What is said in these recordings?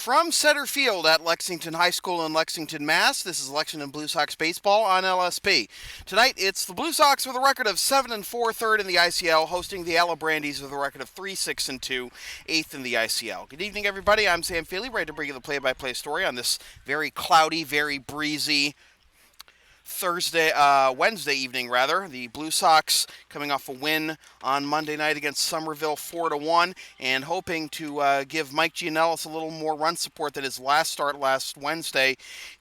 From center field at Lexington High School in Lexington, Mass., this is Lexington Blue Sox baseball on LSP. Tonight, it's the Blue Sox with a record of 7-4, third in the ICL, hosting the Alibrandis with a record of 3-6-2, eighth in the ICL. Good evening, everybody. I'm Sam Feely, ready to bring you the play-by-play story on this very cloudy, very breezy Wednesday evening, rather. The Blue Sox coming off a win on Monday night against Somerville 4-1, and hoping to give Mike Gianellis a little more run support than his last start last Wednesday,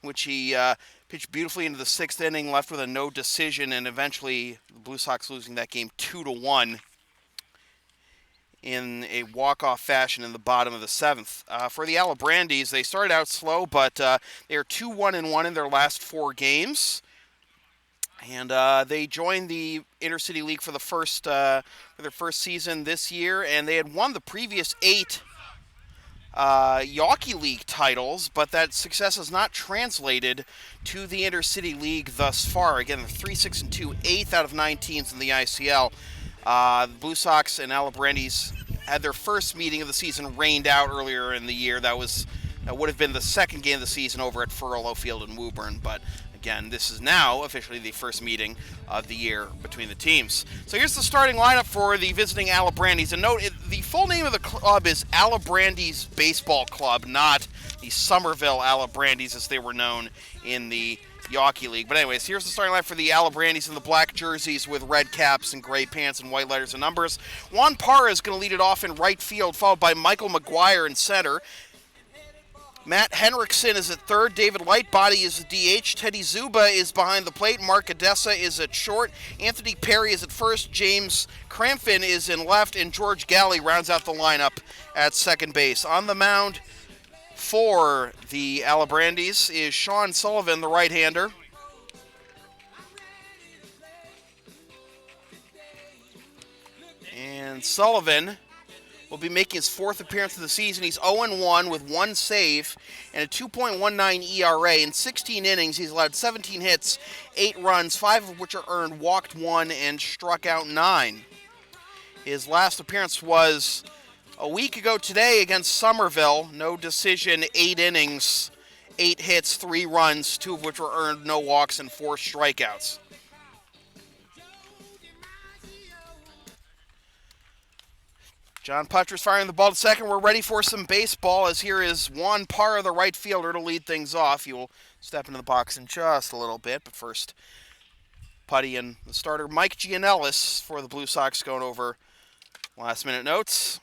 in which he pitched beautifully into the sixth inning, left with a no decision, and eventually the Blue Sox losing that game 2-1 in a walk-off fashion in the bottom of the seventh. For the Alibrandis, they started out slow, but they are 2-1-1 in their last four games. And they joined the Intercity League for their first season this year, and they had won the previous 8 Yawkey League titles, but that success has not translated to the Intercity League thus far. Again, they're 3-6-2, 8th out of 9 teams in the ICL. The Blue Sox and Alibrandis had their first meeting of the season rained out earlier in the year. That would have been the second game of the season over at Furlow Field in Woburn, but again, this is now officially the first meeting of the year between the teams. So here's the starting lineup for the visiting Alibrandis. And note, the full name of the club is Alibrandis Baseball Club, not the Somerville Alibrandis as they were known in the Yawkey League. But anyways, here's the starting lineup for the Alibrandis in the black jerseys with red caps and gray pants and white letters and numbers. Juan Parra is going to lead it off in right field, followed by Michael McGuire in center. Matt Henriksen is at third. David Lightbody is the DH. Teddy Zuba is behind the plate. Mark Odessa is at short. Anthony Perry is at first. James Crampton is in left. And George Galley rounds out the lineup at second base. On the mound for the Alibrandis is Sean Sullivan, the right-hander. And Sullivan will be making his fourth appearance of the season. He's 0-1 with one save and a 2.19 ERA. In 16 innings, he's allowed 17 hits, 8 runs, 5 of which are earned, walked 1, and struck out 9. His last appearance was a week ago today against Somerville. No decision, 8 innings, 8 hits, 3 runs, 2 of which were earned, no walks, and 4 strikeouts. John Putcher's firing the ball to second. We're ready for some baseball, as here is Juan Parra, the right fielder, to lead things off. He will step into the box in just a little bit, but first, Putty and the starter Mike Gianellis for the Blue Sox going over last-minute notes.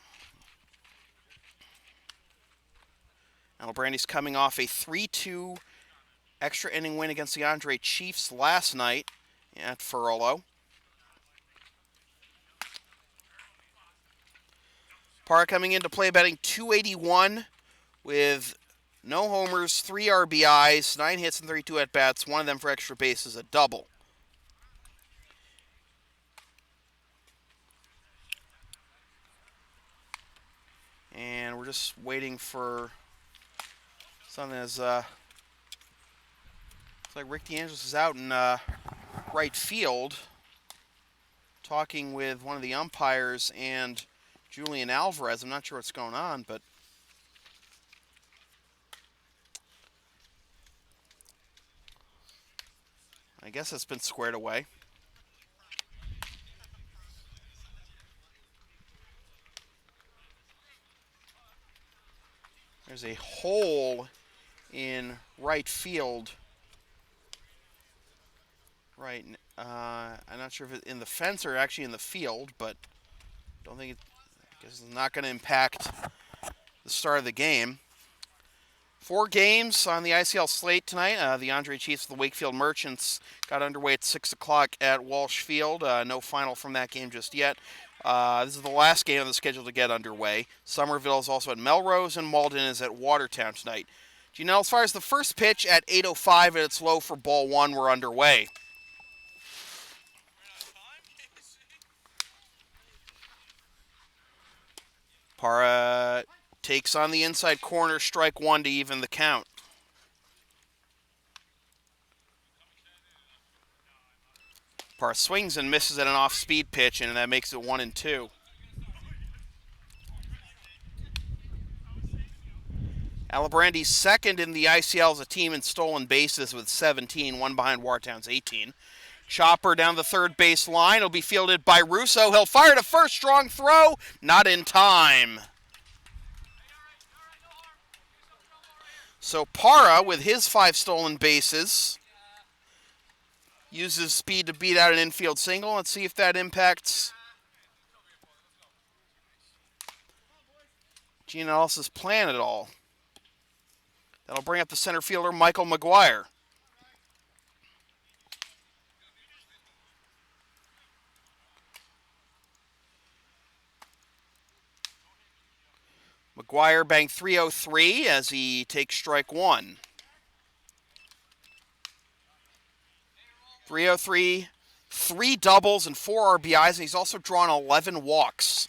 Alibrandis coming off a 3-2 extra inning win against the Andre Chiefs last night at Furlow. Parra coming into play batting .281 with no homers, 3 RBIs, 9 hits and 32 at-bats, one of them for extra bases, a double. And we're just waiting for something as looks like Rick DeAngelis is out in right field talking with one of the umpires and Julian Alvarez. I'm not sure what's going on, but I guess it's been squared away. There's a hole in right field. Right, I'm not sure if it's in the fence or actually in the field, but don't think I guess it's not going to impact the start of the game. 4 games on the ICL slate tonight. The Andre Chiefs of the Wakefield Merchants got underway at 6 o'clock at Walsh Field. No final from that game just yet. This is the last game on the schedule to get underway. Somerville is also at Melrose, and Malden is at Watertown tonight. Janelle, as far as the first pitch at 8:05 and it's low for ball 1, we're underway. Parra takes on the inside corner, strike 1 to even the count. Parra swings and misses at an off-speed pitch, and that makes it 1-2. Alibrandis second in the ICL as a team in stolen bases with 17, one behind Wartown's 18. Chopper down the third base line. Will be fielded by Russo. He'll fire to first. Strong throw. Not in time. So Parra, with his 5 stolen bases, uses speed to beat out an infield single. Let's see if that impacts Gianellis' plan at all. That'll bring up the center fielder, Michael McGuire. McGuire banged 303 as he takes strike 1. 303, 3 doubles and 4 RBIs, and he's also drawn 11 walks.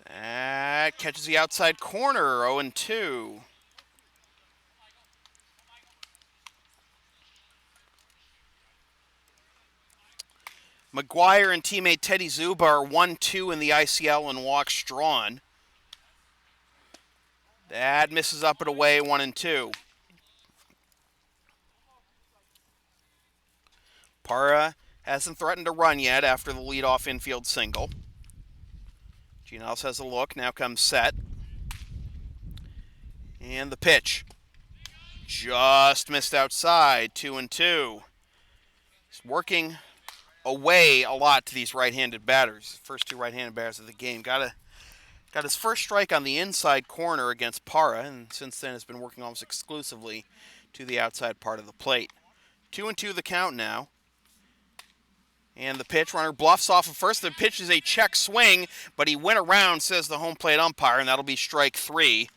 That catches the outside corner, 0-2. McGuire and teammate Teddy Zuba are 1-2 in the ICL in walks drawn. That misses up and away, 1-2. Parra hasn't threatened to run yet after the leadoff infield single. Gianellis has a look, now comes set. And the pitch. Just missed outside, 2-2. He's working away a lot to these right-handed batters. First 2 right-handed batters of the game. Got his first strike on the inside corner against Parra, and since then has been working almost exclusively to the outside part of the plate. 2-2 the count now. And the pitch, runner bluffs off of first. The pitch is a check swing, but he went around, says the home plate umpire, and that'll be strike 3.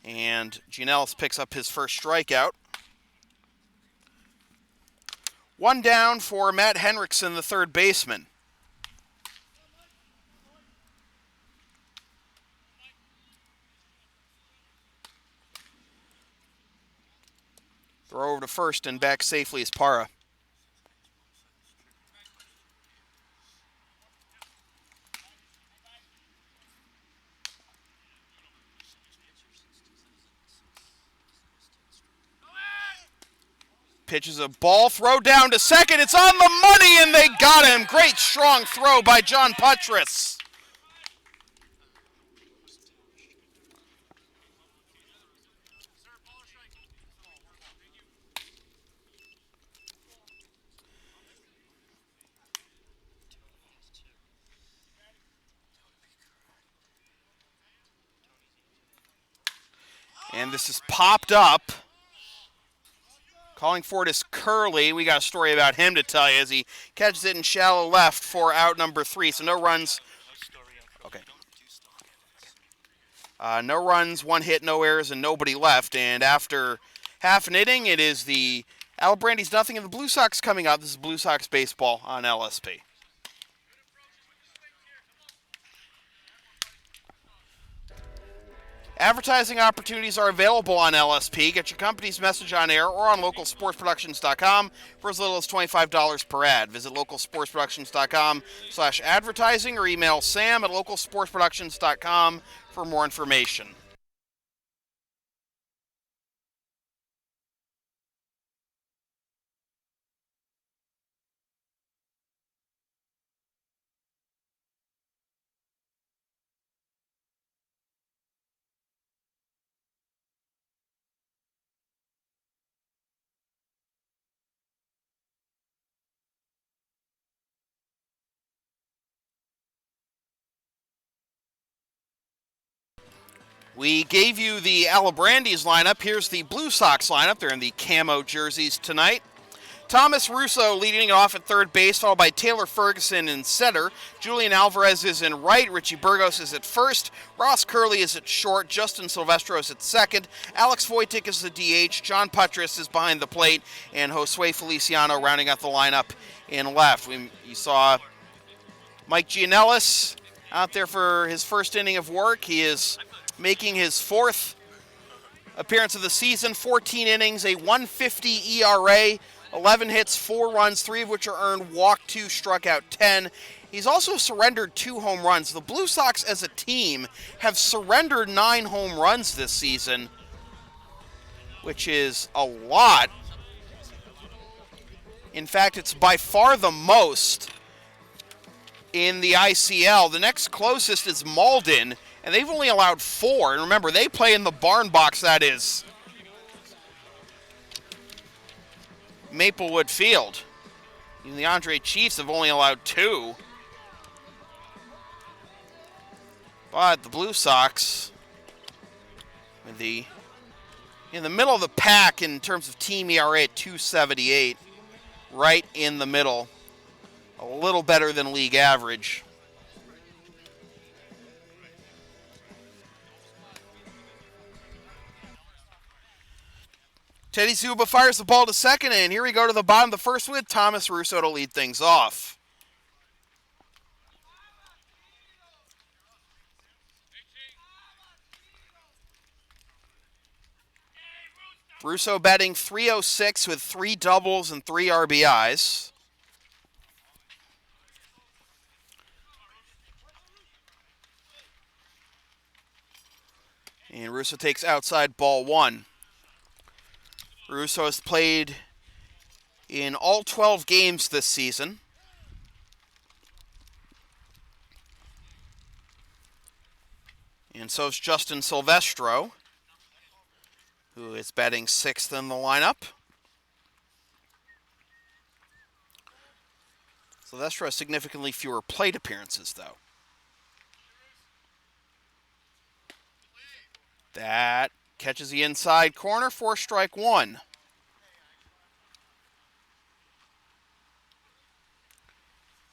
And Gianellis picks up his first strikeout. 1 down for Matt Henriksen, the third baseman. Throw over to first and back safely is Parra. Pitches a ball, throw down to second. It's on the money, and they got him. Great strong throw by John Puttress. And this is popped up. Calling for it is Curley. We got a story about him to tell you as he catches it in shallow left for out number 3. So no runs. Okay. No runs, 1 hit, no errors, and nobody left. And after half an inning, it is the Alibrandis nothing and the Blue Sox coming up. This is Blue Sox baseball on LSP. Advertising opportunities are available on LSP. Get your company's message on air or on localsportsproductions.com for as little as $25 per ad. Visit localsportsproductions.com/advertising or email sam@localsportsproductions.com for more information. We gave you the Alibrandis lineup. Here's the Blue Sox lineup. They're in the camo jerseys tonight. Thomas Russo leading it off at third base, followed by Taylor Ferguson in center. Julian Alvarez is in right. Richie Burgos is at first. Ross Curley is at short. Justin Silvestro is at second. Alex Wojcik is the DH. John Puttress is behind the plate. And Josue Feliciano rounding out the lineup in left. You saw Mike Gianellis out there for his first inning of work. He is making his 4th appearance of the season, 14 innings, a 1.50 ERA, 11 hits, 4 runs, 3 of which are earned, walked 2, struck out 10. He's also surrendered 2 home runs. The Blue Sox as a team have surrendered 9 home runs this season, which is a lot. In fact, it's by far the most in the ICL. The next closest is Malden, and they've only allowed 4. And remember, they play in the barn box, that is Maplewood Field. Even the Andre Chiefs have only allowed 2. But the Blue Sox, in the middle of the pack in terms of team ERA at 2.78, right in the middle, a little better than league average. Teddy Zuba fires the ball to second, and here we go to the bottom of the first with Thomas Russo to lead things off. Russo batting .306 with 3 doubles and 3 RBIs. And Russo takes outside ball 1. Russo has played in all 12 games this season. And so is Justin Silvestro, who is batting 6th in the lineup. Silvestro has significantly fewer plate appearances, though. That catches the inside corner for strike 1.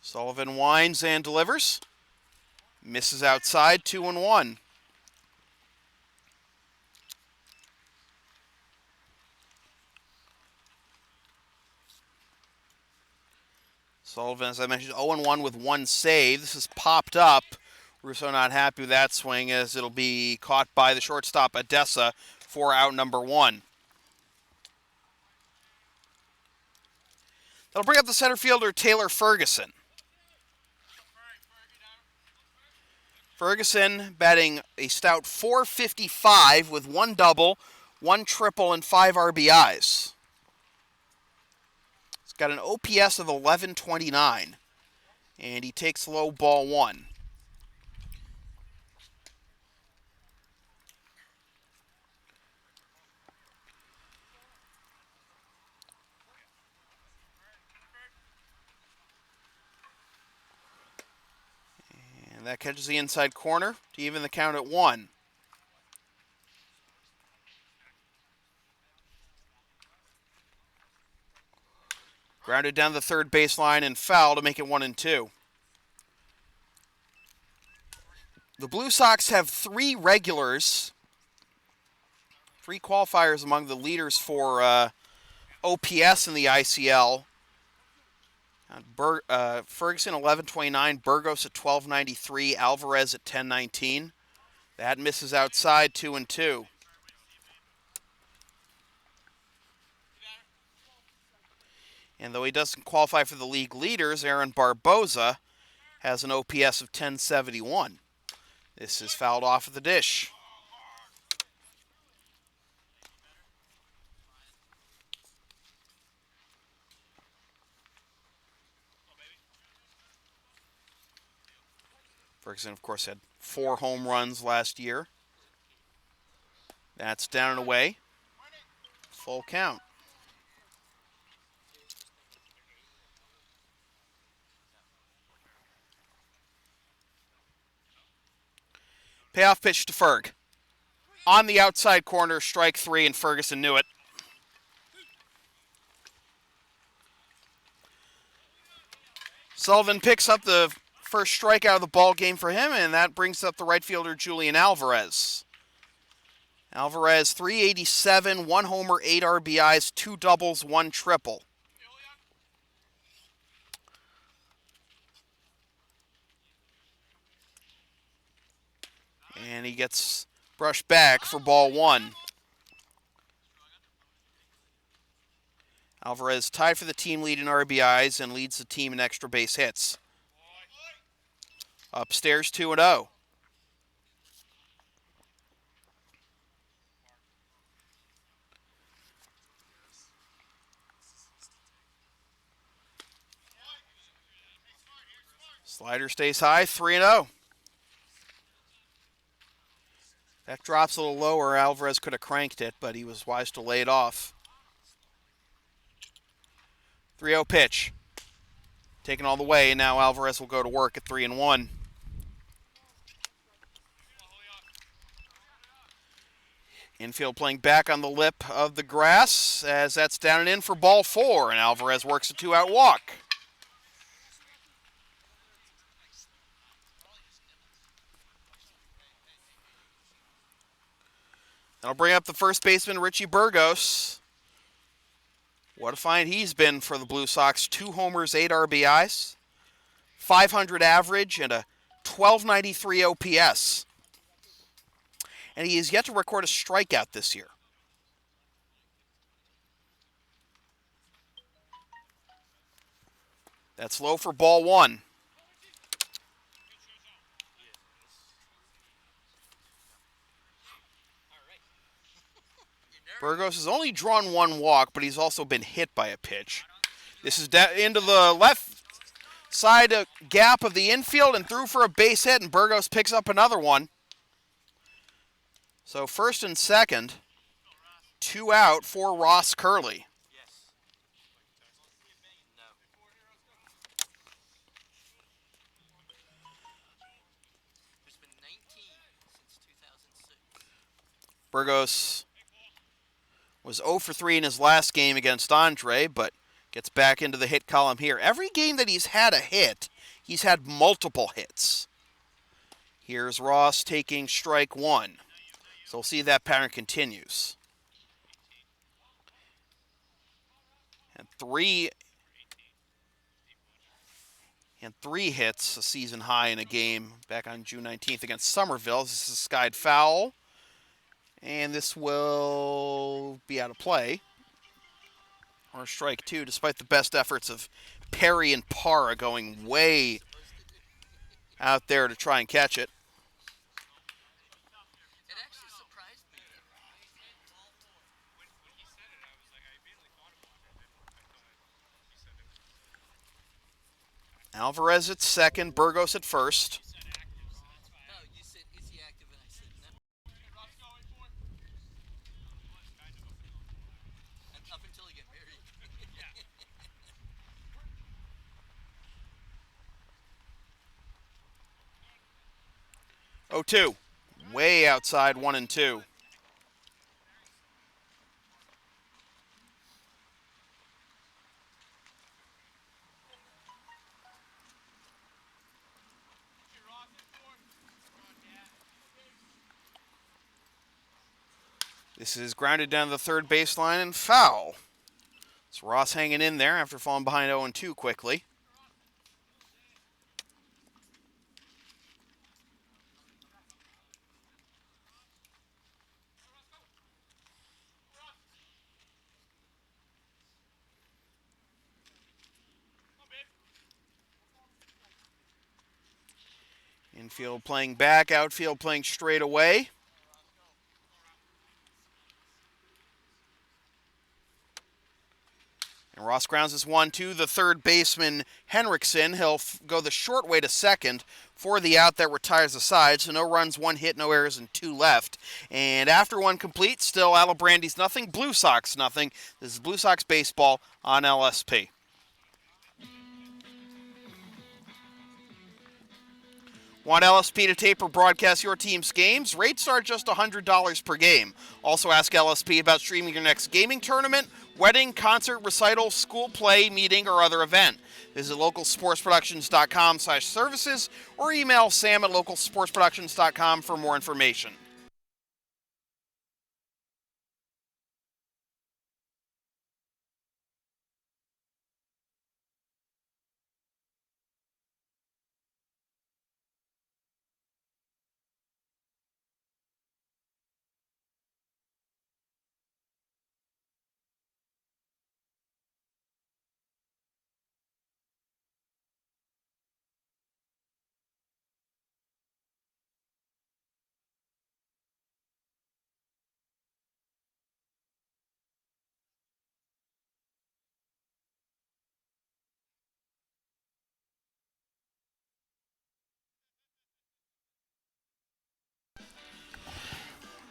Sullivan winds and delivers. Misses outside, 2-1. Sullivan, as I mentioned, 0-1 with 1 save. This has popped up. Russo not happy with that swing, as it'll be caught by the shortstop, Adessa, for out number 1. That'll bring up the center fielder, Taylor Ferguson. Ferguson batting a stout .455 with 1 double, 1 triple, and 5 RBIs. He's got an OPS of 1129, and he takes low ball 1. And that catches the inside corner to even the count at 1. Grounded down the third baseline and foul to make it 1-2. The Blue Sox have 3 regulars, 3 qualifiers among the leaders for OPS in the ICL. Ferguson 1129, Burgos at 1293, Alvarez at 1019. That misses outside, 2-2. And though he doesn't qualify for the league leaders, Aaron Barboza has an OPS of 1071. This is fouled off of the dish. Ferguson, of course, had 4 home runs last year. That's down and away. Full count. Payoff pitch to Ferg. On the outside corner, strike 3, and Ferguson knew it. Sullivan picks up the first strikeout of the ball game for him, and that brings up the right fielder, Julian Alvarez. Alvarez, 387, 1 homer, 8 RBIs, 2 doubles, 1 triple. And he gets brushed back for ball 1. Alvarez tied for the team lead in RBIs and leads the team in extra base hits. Upstairs 2-0. Slider stays high, 3-0. That drops a little lower. Alvarez could have cranked it, but he was wise to lay it off. 3-0 pitch. Taken all the way, and now Alvarez will go to work at 3-1. Infield playing back on the lip of the grass as that's down and in for ball 4, and Alvarez works a 2-out walk. That'll bring up the first baseman, Richie Burgos. What a find he's been for the Blue Sox. 2 homers, 8 RBIs, 500 average, and a 1293 OPS. And he has yet to record a strikeout this year. That's low for ball 1. Burgos has only drawn 1 walk, but he's also been hit by a pitch. This is into the left side gap of the infield and through for a base hit, and Burgos picks up another one. So first and second, 2 out for Ross Curley. Burgos was 0 for 3 in his last game against Andre, but gets back into the hit column here. Every game that he's had a hit, he's had multiple hits. Here's Ross taking strike 1. So we'll see if that pattern continues. And three hits, a season high in a game back on June 19th against Somerville. This is a skied foul. And this will be out of play. Or strike 2, despite the best efforts of Perry and Parra going way out there to try and catch it. Alvarez at second, Burgos at first. Oh, 2. Way outside 1 and 2. This is grounded down to the third baseline and foul. It's Ross hanging in there after falling behind 0 and 2 quickly. Infield playing back, outfield playing straight away. And Ross grounds this 1-2. The third baseman, Henriksen, he'll go the short way to second for the out that retires the side. So no runs, 1 hit, no errors, and 2 left. And after 1 complete, still Alibrandis nothing, Blue Sox nothing. This is Blue Sox baseball on LSP. Want LSP to tape or broadcast your team's games? Rates start just $100 per game. Also ask LSP about streaming your next gaming tournament, wedding, concert, recital, school play, meeting, or other event. Visit localsportsproductions.com/services or email sam@localsportsproductions.com for more information.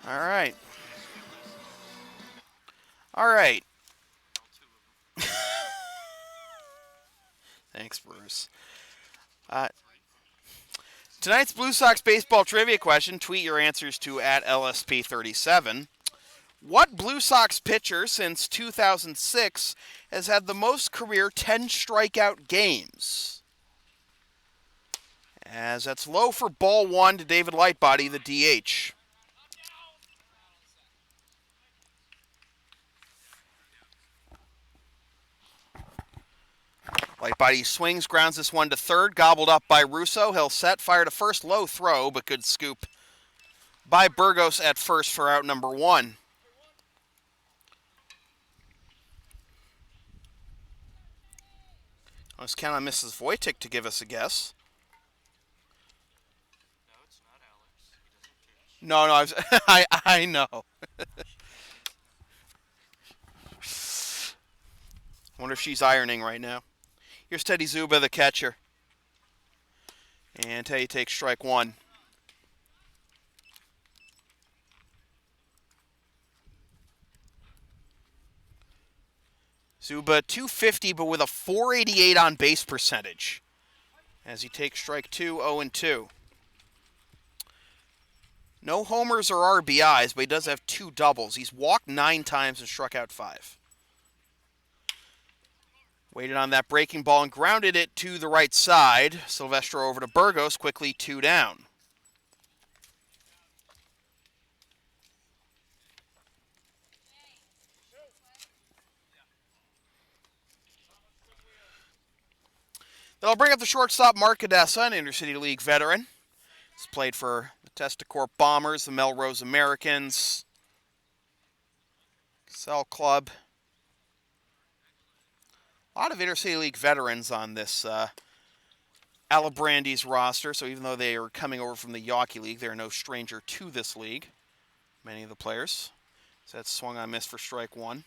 All right. All right. Thanks, Bruce. Uh, tonight's Blue Sox baseball trivia question. Tweet your answers to at LSP37. What Blue Sox pitcher since 2006 has had the most career 10 strikeout games? As that's low for ball one to David Lightbody, the DH. Lightbody swings, grounds this one to third, gobbled up by Russo. He'll set, fire to first, low throw, but good scoop by Burgos at first for out number one. Let's count on Mrs. Wojcik to give us a guess. No, I know. Wonder if she's ironing right now. Here's Teddy Zuba, the catcher. And Teddy takes strike one. Zuba 250, but with a 488 on base percentage. As he takes strike two, 0-2. No homers or RBIs, but he does have two doubles. He's walked 9 times and struck out 5. Waited on that breaking ball and grounded it to the right side. Silvestro over to Burgos, quickly 2 down. That'll bring up the shortstop, Mark Cadessa, an Intercity League veteran. He's played for the Testacorp Bombers, the Melrose Americans, Cell Club. A lot of Intercity League veterans on this Alibrandis roster, so even though they are coming over from the Yawkey League, they're no stranger to this league, many of the players. So that's swung on, miss for strike one.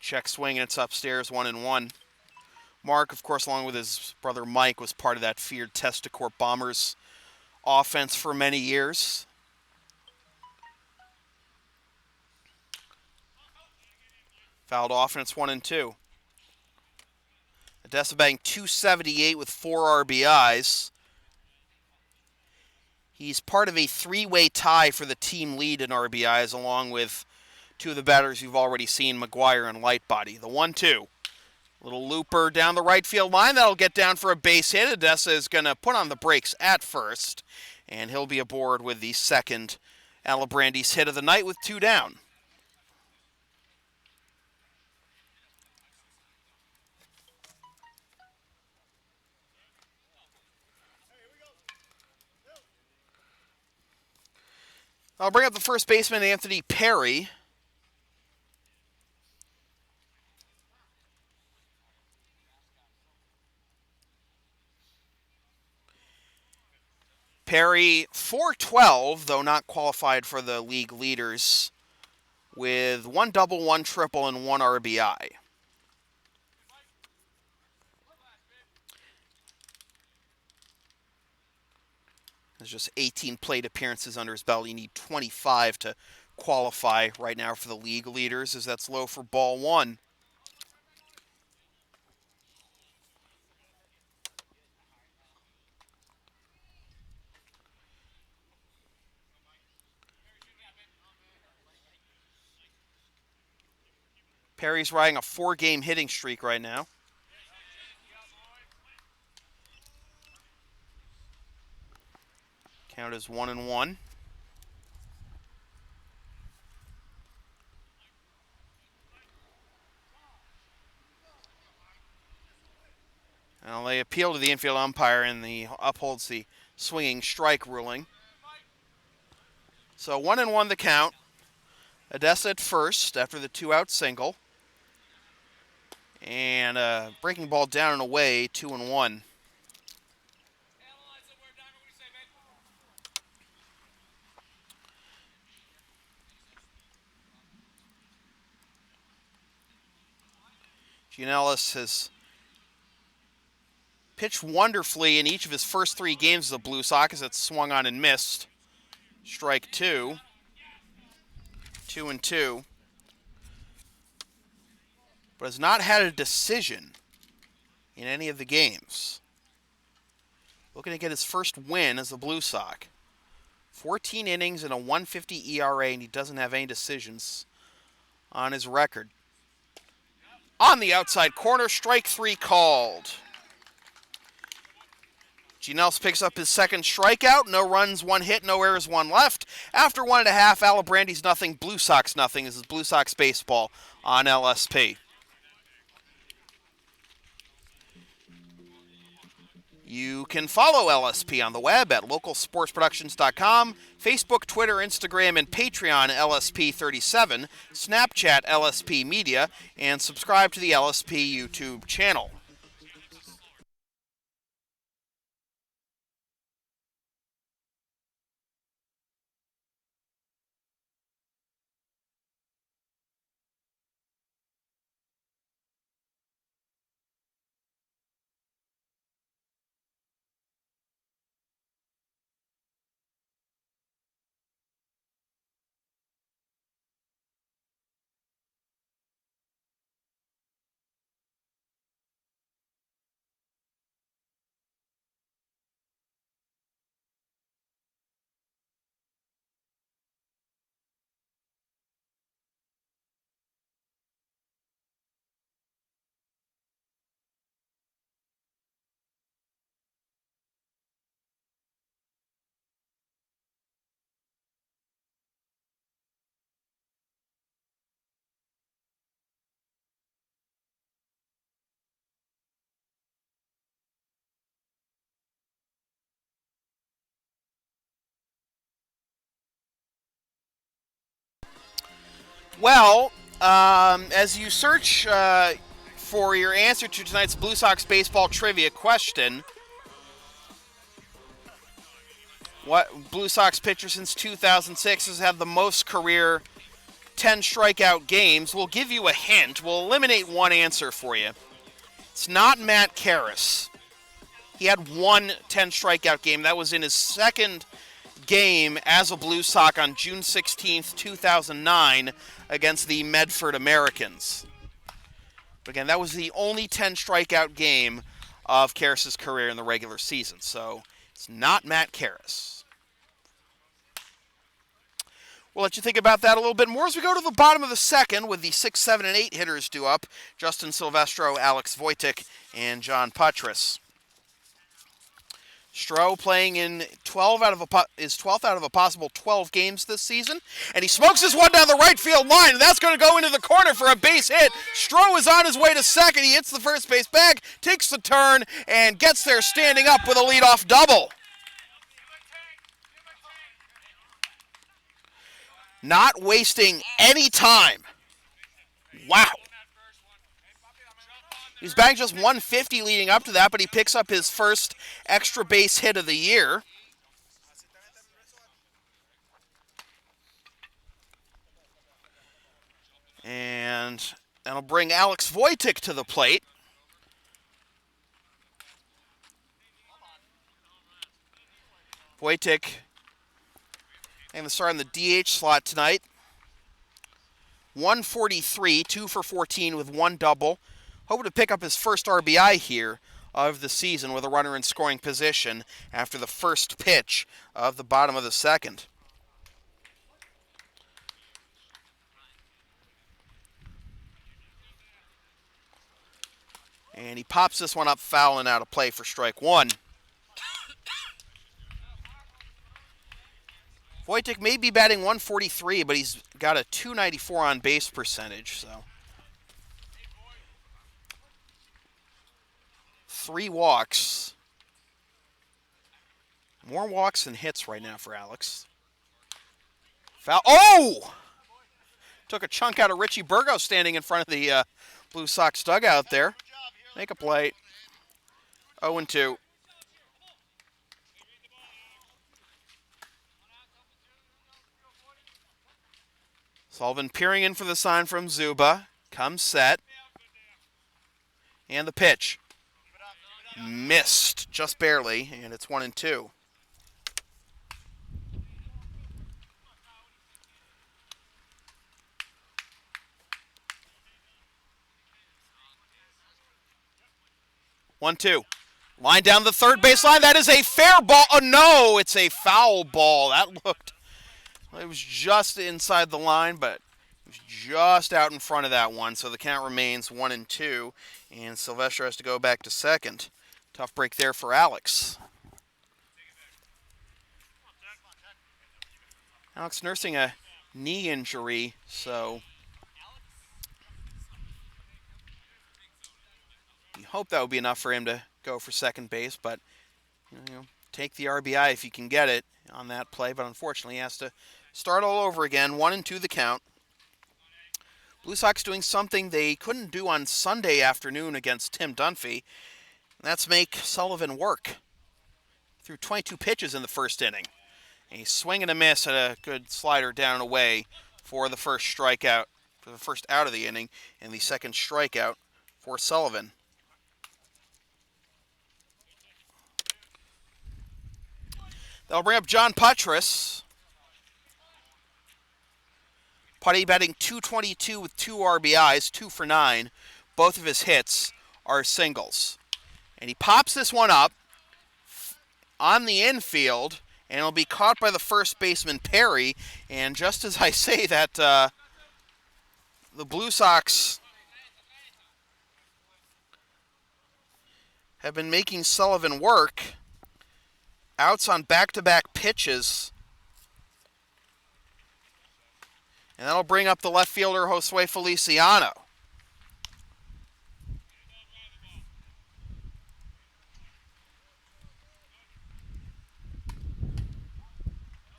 Check swing, and it's upstairs, 1-1. Mark, of course, along with his brother Mike, was part of that feared Testacorp Bombers offense for many years. Fouled off, and it's 1-2. Cadessa batting .278 with 4 RBIs. He's part of a 3-way tie for the team lead in RBIs, along with 2 of the batters you've already seen, McGuire and Lightbody. The 1-2. Little looper down the right field line. That'll get down for a base hit. Cadessa is going to put on the brakes at first, and he'll be aboard with the second Alibrandis hit of the night with 2 down. I'll bring up the first baseman, Anthony Perry. Perry, 412, though not qualified for the league leaders, with 1 double, 1 triple, and 1 RBI. There's just 18 plate appearances under his belt. You need 25 to qualify right now for the league leaders, as that's low for ball one. Perry's riding a 4-game hitting streak right now. Count is 1-1. Now they appeal to the infield umpire, and he upholds the swinging strike ruling. So 1-1 the count. Cadessa at first after the 2-out single. And breaking ball down and away, 2-1. Gianellis has pitched wonderfully in each of his first 3 games of the Blue Sox. It's swung on and missed. Strike two. 2-2. But has not had a decision in any of the games. Looking to get his first win as a Blue Sox. 14 innings and a 1.50 ERA, and he doesn't have any decisions on his record. On the outside corner, strike three called. Ginels picks up his second strikeout. No runs, one hit, no errors, one left. After 1.5, Alibrandis nothing, Blue Sox nothing. This is Blue Sox baseball on LSP. You can follow LSP on the web at localsportsproductions.com, Facebook, Twitter, Instagram, and Patreon LSP37, Snapchat LSP Media, and subscribe to the LSP YouTube channel. Well, as you search for your answer to tonight's Blue Sox baseball trivia question, what Blue Sox pitcher since 2006 has had the most career 10 strikeout games? We'll give you a hint. We'll eliminate one answer for you. It's not Matt Karras. He had one 10 strikeout game. That was in his second game as a Blue Sox on June 16th, 2009 against the Medford Americans. But again, that was the only 10 strikeout game of Karras' career in the regular season. So it's not Matt Karras. We'll let you think about that a little bit more as we go to the bottom of the second with the 6, 7, and 8 hitters due up. Justin Silvestro, Alex Wojtek, and John Putras. Stroh playing in his 12th out of a possible 12 games this season. And he smokes this one down the right field line, and that's going to go into the corner for a base hit. Stroh is on his way to second. He hits the first base bag, takes the turn, and gets there standing up with a leadoff double. Not wasting any time. Wow. He's bagged just 150 leading up to that, but he picks up his first extra base hit of the year. And that'll bring Alex Wojtek to the plate. Wojtek and the start in the DH slot tonight. 143, 2 for 14 with one double. Hoping to pick up his first RBI here of the season with a runner in scoring position after the first pitch of the bottom of the second. And he pops this one up foul and out of play for strike one. Wojtek may be batting 143, but he's got a 294 on base percentage, so 3 walks. More walks than hits right now for Alex. Foul. Oh! Took a chunk out of Richie Burgos standing in front of the Blue Sox dugout there. Make a play. 0-2. Sullivan peering in for the sign from Zuba. Comes set. And the pitch. Missed just barely, and it's 1-2. 1-2. Line down the third baseline. That is a fair ball. Oh, no, it's a foul ball. That looked, it was just inside the line, but it was just out in front of that one. So the count remains 1-2, and Sylvester has to go back to second. Tough break there for Alex. Alex nursing a knee injury, so you hope that would be enough for him to go for second base, but take the RBI if you can get it on that play, but unfortunately he has to start all over again. 1-2 the count. Blue Sox doing something they couldn't do on Sunday afternoon against Tim Dunphy, and that's make Sullivan work. Threw 22 pitches in the first inning. A swing and a miss at a good slider down and away for the first strikeout, for the first out of the inning, and the second strikeout for Sullivan. That'll bring up John Puttress. Putty batting .222 with 2 RBIs, 2 for 9. Both of his hits are singles. And he pops this one up on the infield, and it'll be caught by the first baseman, Perry. And just as I say that, the Blue Sox have been making Sullivan work. Outs on back-to-back pitches. And that'll bring up the left fielder, Josue Feliciano.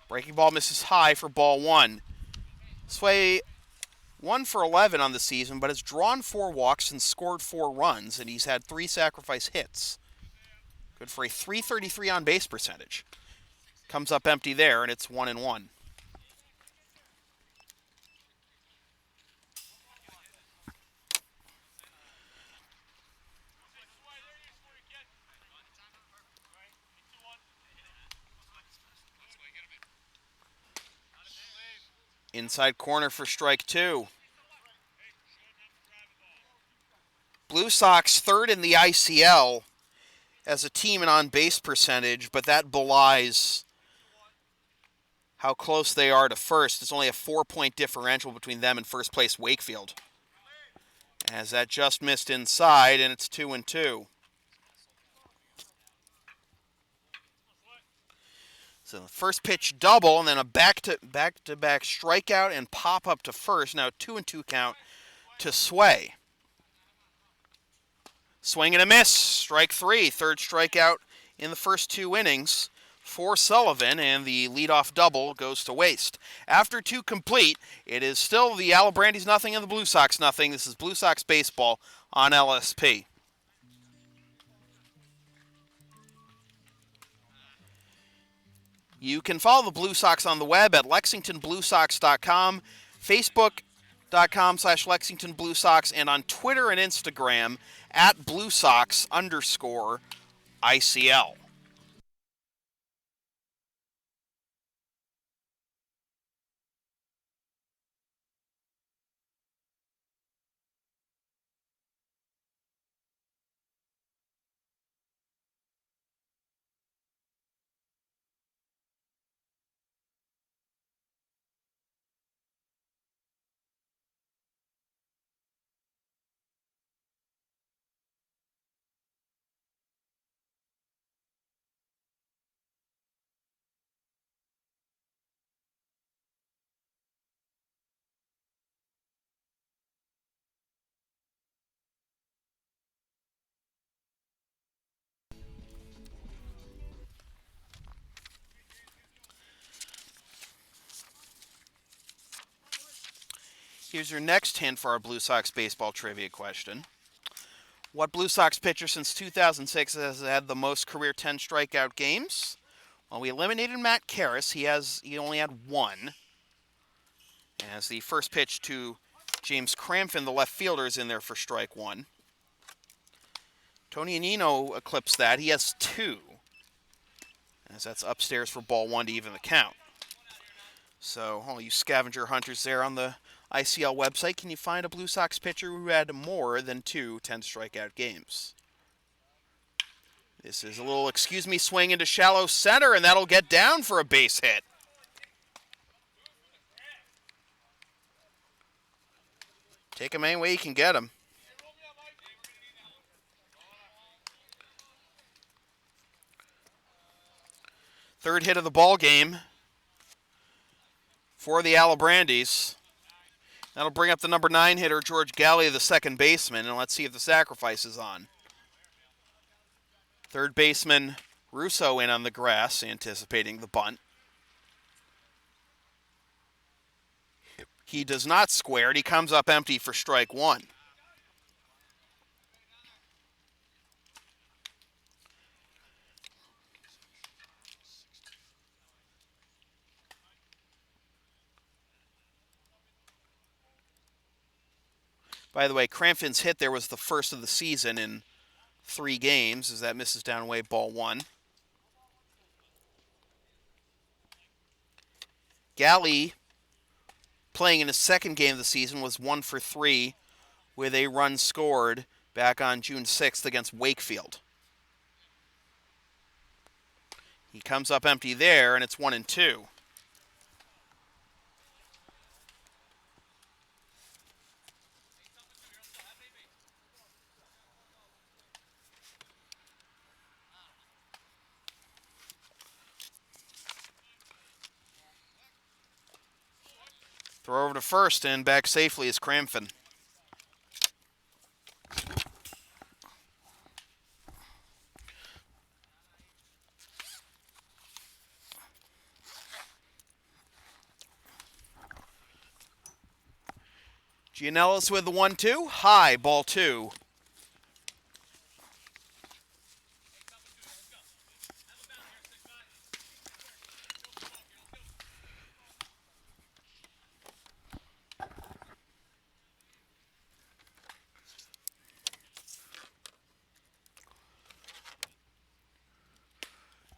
Breaking ball misses high for ball 1. Sway 1 for 11 on the season, but has drawn 4 walks and scored 4 runs, and he's had 3 sacrifice hits. Good for a .333 on base percentage. Comes up empty there, and it's 1-1. Inside corner for strike 2. Blue Sox third in the ICL as a team in on-base percentage, but that belies how close they are to first. It's only a 4-point differential between them and first place Wakefield. As that just missed inside, and it's 2-2. So first pitch double, and then a back-to-back strikeout and pop up to first. Now 2-2 count to Sway. Swing and a miss, strike 3. Third strikeout in the first 2 innings for Sullivan, and the leadoff double goes to waste. After 2 complete, it is still the Alibrandis nothing and the Blue Sox nothing. This is Blue Sox baseball on LSP. You can follow the Blue Sox on the web at LexingtonBlueSox.com, Facebook.com/Lexington Blue Sox, and on Twitter and Instagram at BlueSox_ICL. Here's your next hint for our Blue Sox baseball trivia question. What Blue Sox pitcher since 2006 has had the most career 10 strikeout games? Well, we eliminated Matt Karras. He only had 1. As the first pitch to James Crampton, the left fielder, is in there for strike 1. Tony Anino eclipsed that. He has 2. As that's upstairs for ball 1 to even the count. So, all you scavenger hunters there on the ICL website, can you find a Blue Sox pitcher who had more than 2 10 strikeout games? This is a little excuse me swing into shallow center, and that'll get down for a base hit. Take him any way you can get him. Third hit of the ball game for the Alibrandis. That'll bring up the number 9 hitter, George Galley, the second baseman, and let's see if the sacrifice is on. Third baseman Russo in on the grass, anticipating the bunt. He does not square it. He comes up empty for strike one. By the way, Crampton's hit there was the first of the season in 3 games, as that misses down away, ball 1. Galley, playing in his second game of the season, was 1 for 3 with a run scored back on June 6th against Wakefield. He comes up empty there, and it's 1-2. Throw over to first, and back safely is Crampton. Gianellis with the 1-2. High, ball 2.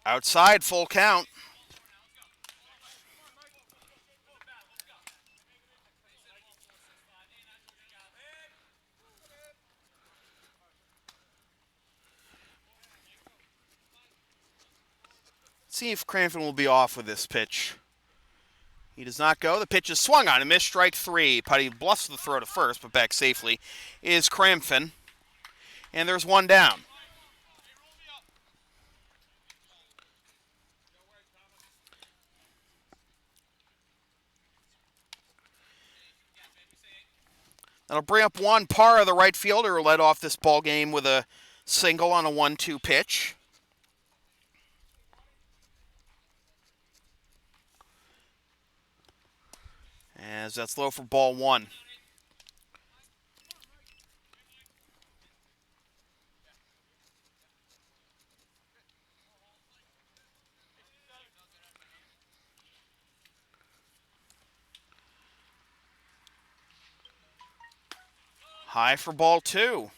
Outside, full count. See if Crampton will be off with this pitch. He does not go. The pitch is swung on and missed, strike 3. Putty bluffs the throw to first, but back safely is Crampton. And there's one down. That'll bring up Juan Parra, the right fielder, who led off this ball game with a single on a 1-2 pitch. As that's low for ball 1. High for ball 2.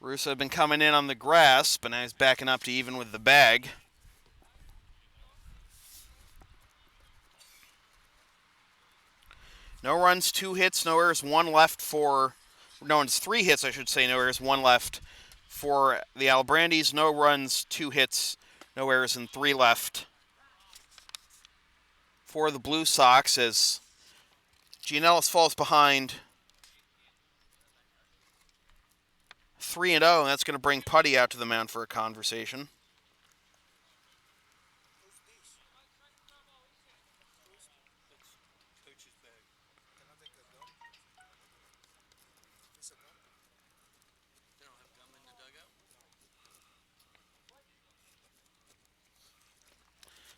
Russo had been coming in on the grass, but now he's backing up to even with the bag. No runs, 2 hits, no errors, 1 left for... No, it's 3 hits, I should say, no errors, 1 left for the Alibrandis. No runs, 2 hits, no errors, and 3 left for the Blue Sox as Gianellis falls behind 3-0, and that's going to bring Putty out to the mound for a conversation.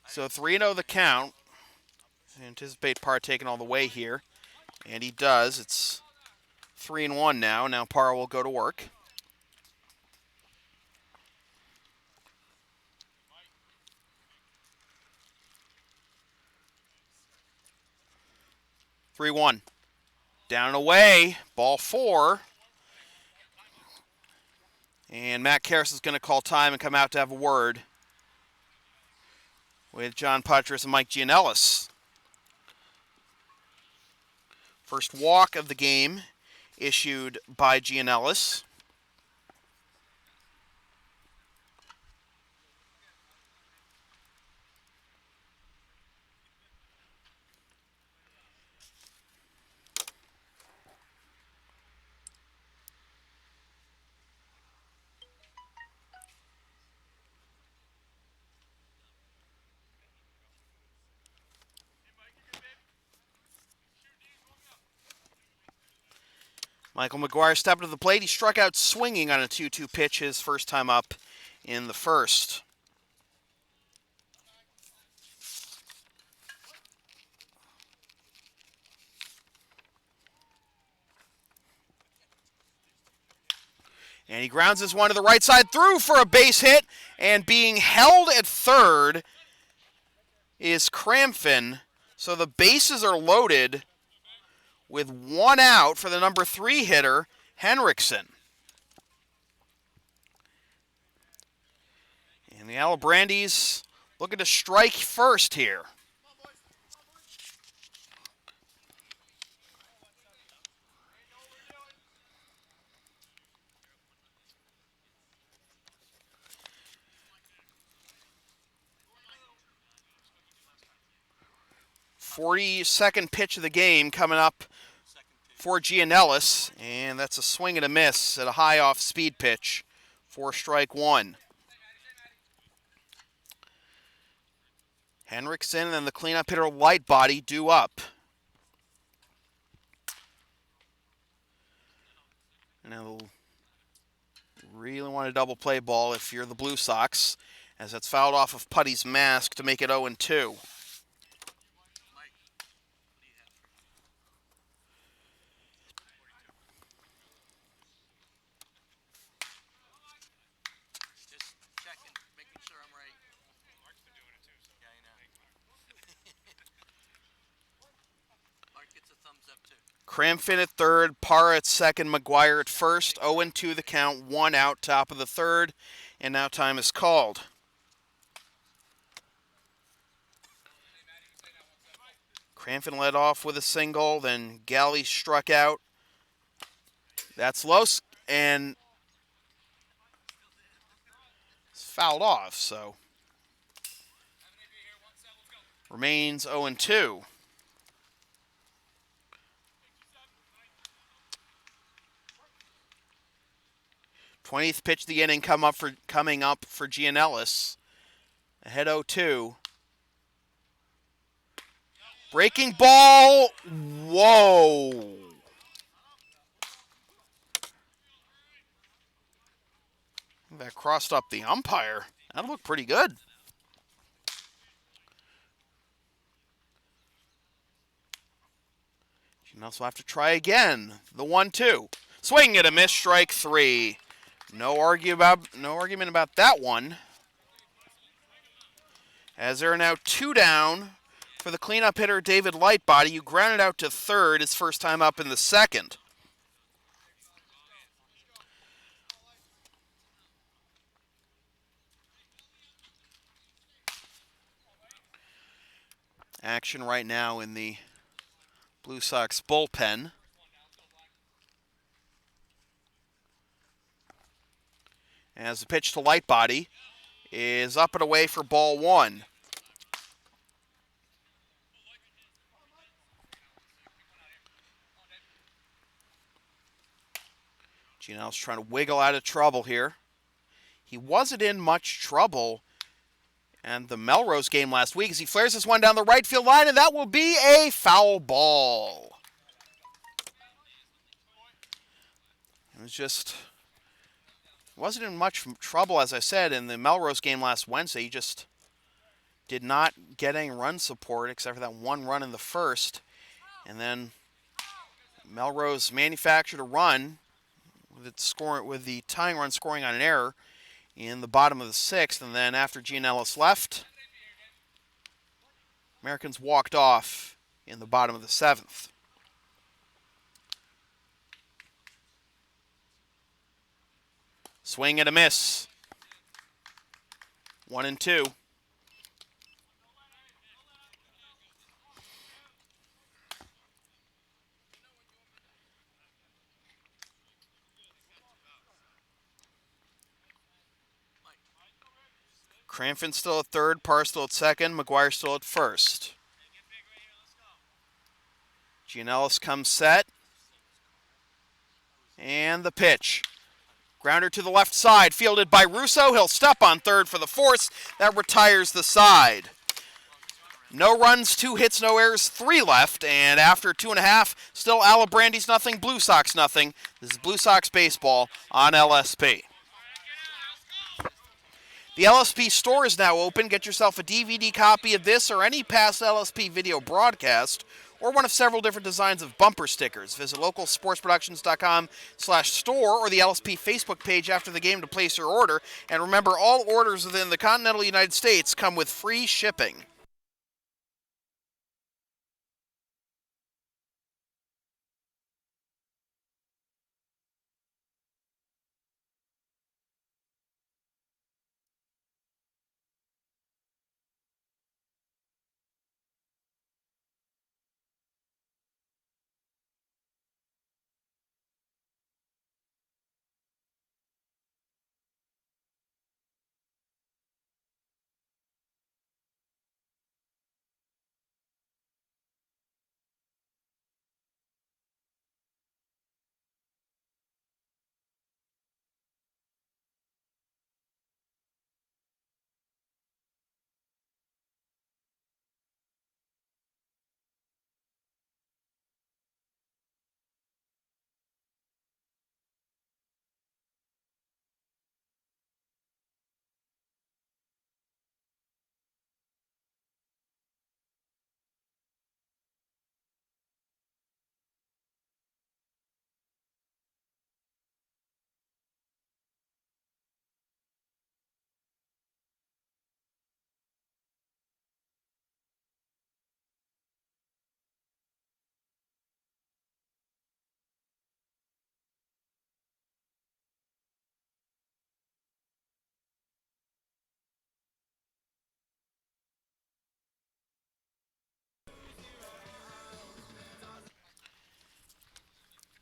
So 3-0 the count. Anticipate Parra taking all the way here. And he does. It's 3-1 now. Now Parra will go to work. Three-one. Down and away. Ball 4. And Matt Karras is going to call time and come out to have a word with John Putras and Mike Gianellis. First walk of the game issued by Gianellis. Michael McGuire stepped to the plate. He struck out swinging on a 2-2 pitch his first time up in the first. And he grounds this one to the right side through for a base hit. And being held at third is Crampton. So the bases are loaded with one out for the number 3 hitter, Henriksen. And the Alibrandis looking to strike first here. "42nd pitch of the game coming up for Gianellis, and that's a swing and a miss at a high off-speed pitch for strike one. Henriksen and the cleanup hitter Light Body due up. And they'll really want a double play ball if you're the Blue Sox, as that's fouled off of Putty's mask to make it 0-2. Crampton at third, Parra at second, McGuire at first. 0-2 the count, 1 out, top of the third, and now time is called. Crampton led off with a single, then Galley struck out. That's low, and it's fouled off, so remains 0-2. 20th pitch of the inning coming up for Gianellis. Ahead 0-2. Breaking ball. Whoa. That crossed up the umpire. That looked pretty good. Gianellis will have to try again. The 1-2. Swing and a miss, strike 3. No argument about that one. As there are now 2 down for the cleanup hitter David Lightbody, who grounded out to third his first time up in the second. Action right now in the Blue Sox bullpen. As the pitch to Lightbody is up and away for ball 1. Gianellis trying to wiggle out of trouble here. He wasn't in much trouble in the Melrose game last week as he flares this one down the right field line, and that will be a foul ball. It was just... wasn't in much trouble, as I said, in the Melrose game last Wednesday. He just did not get any run support except for that 1 run in the first. And then Melrose manufactured a run with the tying run scoring on an error in the bottom of the 6th. And then after Gianellis left, Americans walked off in the bottom of the 7th. Swing and a miss. 1-2. Crampton still at third, Parr still at second, McGuire still at first. Gianellis comes set. And the pitch. Grounder to the left side, fielded by Russo. He'll step on third for the force. That retires the side. No runs, 2 hits, no errors, 3 left, and after 2.5, still Alibrandis nothing, Blue Sox nothing. This is Blue Sox baseball on LSP. The LSP store is now open. Get yourself a DVD copy of this or any past LSP video broadcast, or one of several different designs of bumper stickers. Visit localsportsproductions.com/store or the LSP Facebook page after the game to place your order. And remember, all orders within the continental United States come with free shipping.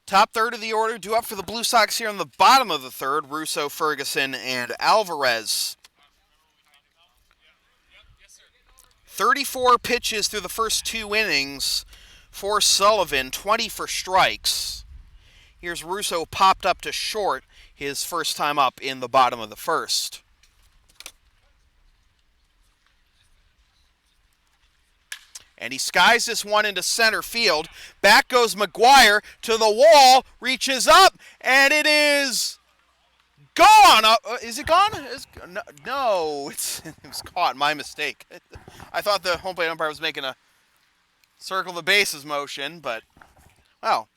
Top third of the order due up for the Blue Sox here in the bottom of the third. Russo, Ferguson, and Alvarez. 34 pitches through the first 2 innings for Sullivan, 20 for strikes. Here's Russo popped up to short his first time up in the bottom of the first. And he skies this one into center field. Back goes McGuire to the wall, reaches up, and it is gone. Is it gone? No, it was caught. My mistake. I thought the home plate umpire was making a circle the bases motion, but, well,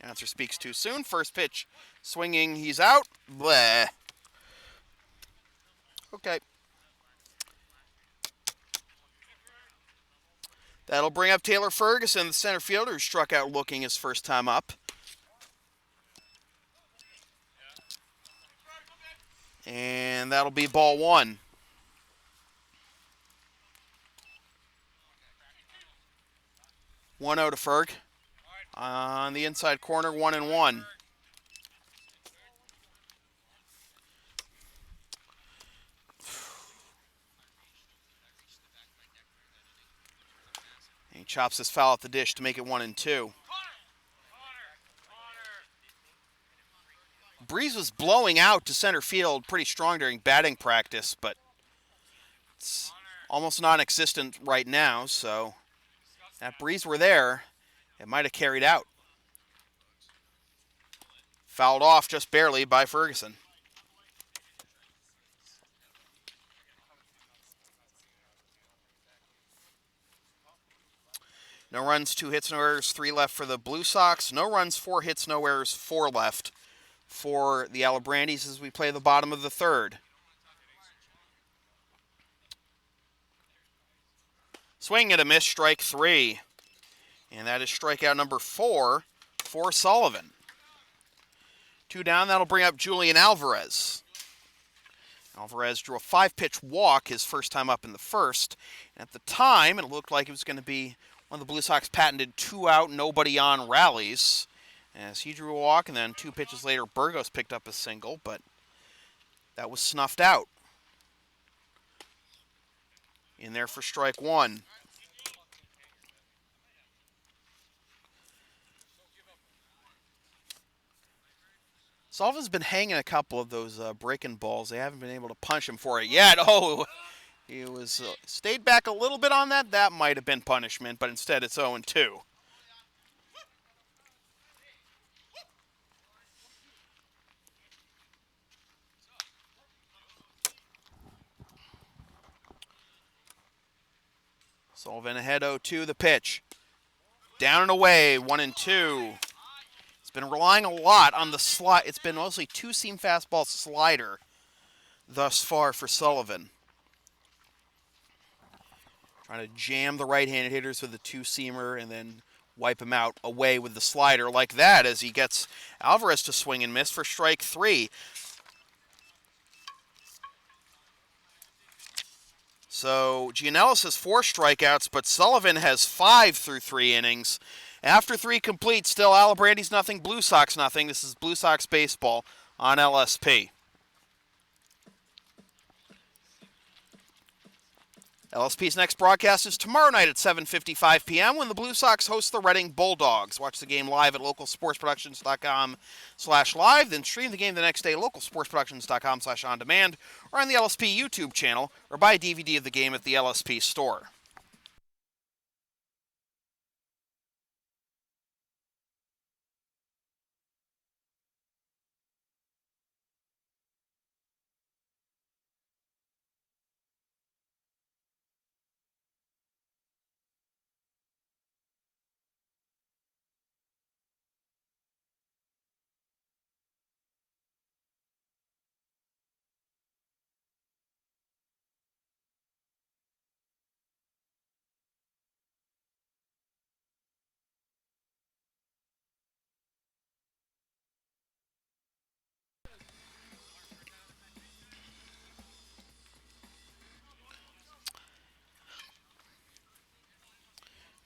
answer speaks too soon. First pitch, swinging, he's out. Bleh. Okay. That'll bring up Taylor Ferguson, the center fielder, who struck out looking his first time up. And that'll be ball 1. One 0 to Ferg. On the inside corner, 1-1. He chops this foul at the dish to make it 1-2. Breeze was blowing out to center field pretty strong during batting practice, but it's almost non-existent right now, so if that breeze were there, it might have carried out. Fouled off just barely by Ferguson. No runs, 2 hits, no errors, 3 left for the Blue Sox. No runs, 4 hits, no errors, 4 left for the Alibrandis as we play the bottom of the third. Swing and a miss, strike 3. And that is strikeout number 4 for Sullivan. 2 down, that'll bring up Julian Alvarez. Alvarez drew a 5-pitch walk his first time up in the first. And at the time, it looked like it was going to be one of the Blue Sox patented 2-out, nobody on rallies. As he drew a walk, and then 2 pitches later, Burgos picked up a single, but that was snuffed out. In there for strike 1. Sullivan's been hanging a couple of those breaking balls. They haven't been able to punch him for it yet. Oh, He was stayed back a little bit on that. That might have been punishment, but instead it's 0-2. Sullivan ahead 0-2. The pitch. Down and away, 1-2. It's been relying a lot on the slide. It's been mostly two-seam fastball slider thus far for Sullivan. Trying to jam the right-handed hitters with the two-seamer and then wipe him out away with the slider like that as he gets Alvarez to swing and miss for strike 3. So Gianellis has 4 strikeouts, but Sullivan has 5 through 3 innings. After 3 complete, still Alibrandis nothing, Blue Sox nothing. This is Blue Sox baseball on LSP. LSP's next broadcast is tomorrow night at 7:55 p.m. when the Blue Sox host the Reading Bulldogs. Watch the game live at localsportsproductions.com/live, then stream the game the next day at localsportsproductions.com/on-demand or on the LSP YouTube channel, or buy a DVD of the game at the LSP store.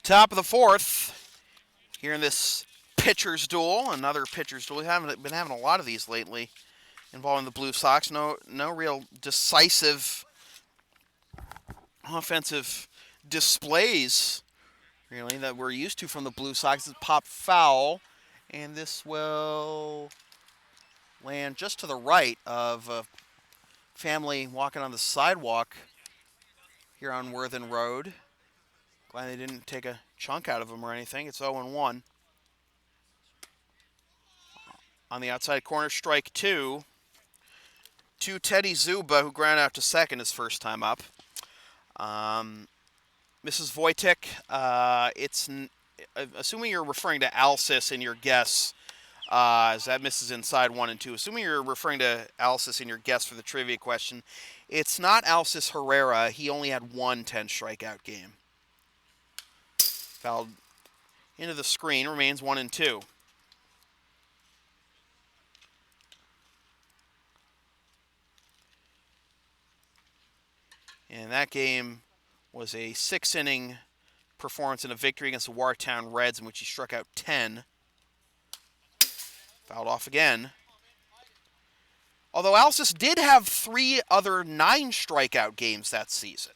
Top of the 4th, here in this pitcher's duel, another pitcher's duel. We haven't been having a lot of these lately involving the Blue Sox. No real decisive offensive displays, really, that we're used to from the Blue Sox. It's popped foul, and this will land just to the right of a family walking on the sidewalk here on Worthen Road. Glad they didn't take a chunk out of them or anything. It's 0-1. On the outside corner, strike 2. To Teddy Zuba, who grounded out to second his first time up. Mrs. Wojtek, assuming you're referring to Alcis in your guess, as that misses inside 1 and 2. Assuming you're referring to Alcis in your guess for the trivia question, it's not Alcis Herrera. He only had 1 10-strikeout game. Fouled into the screen, remains 1 and 2. And that game was a 6-inning performance in a victory against the Wartown Reds in which he struck out 10. Fouled off again. Although Alcis did have 3 other 9-strikeout games that season.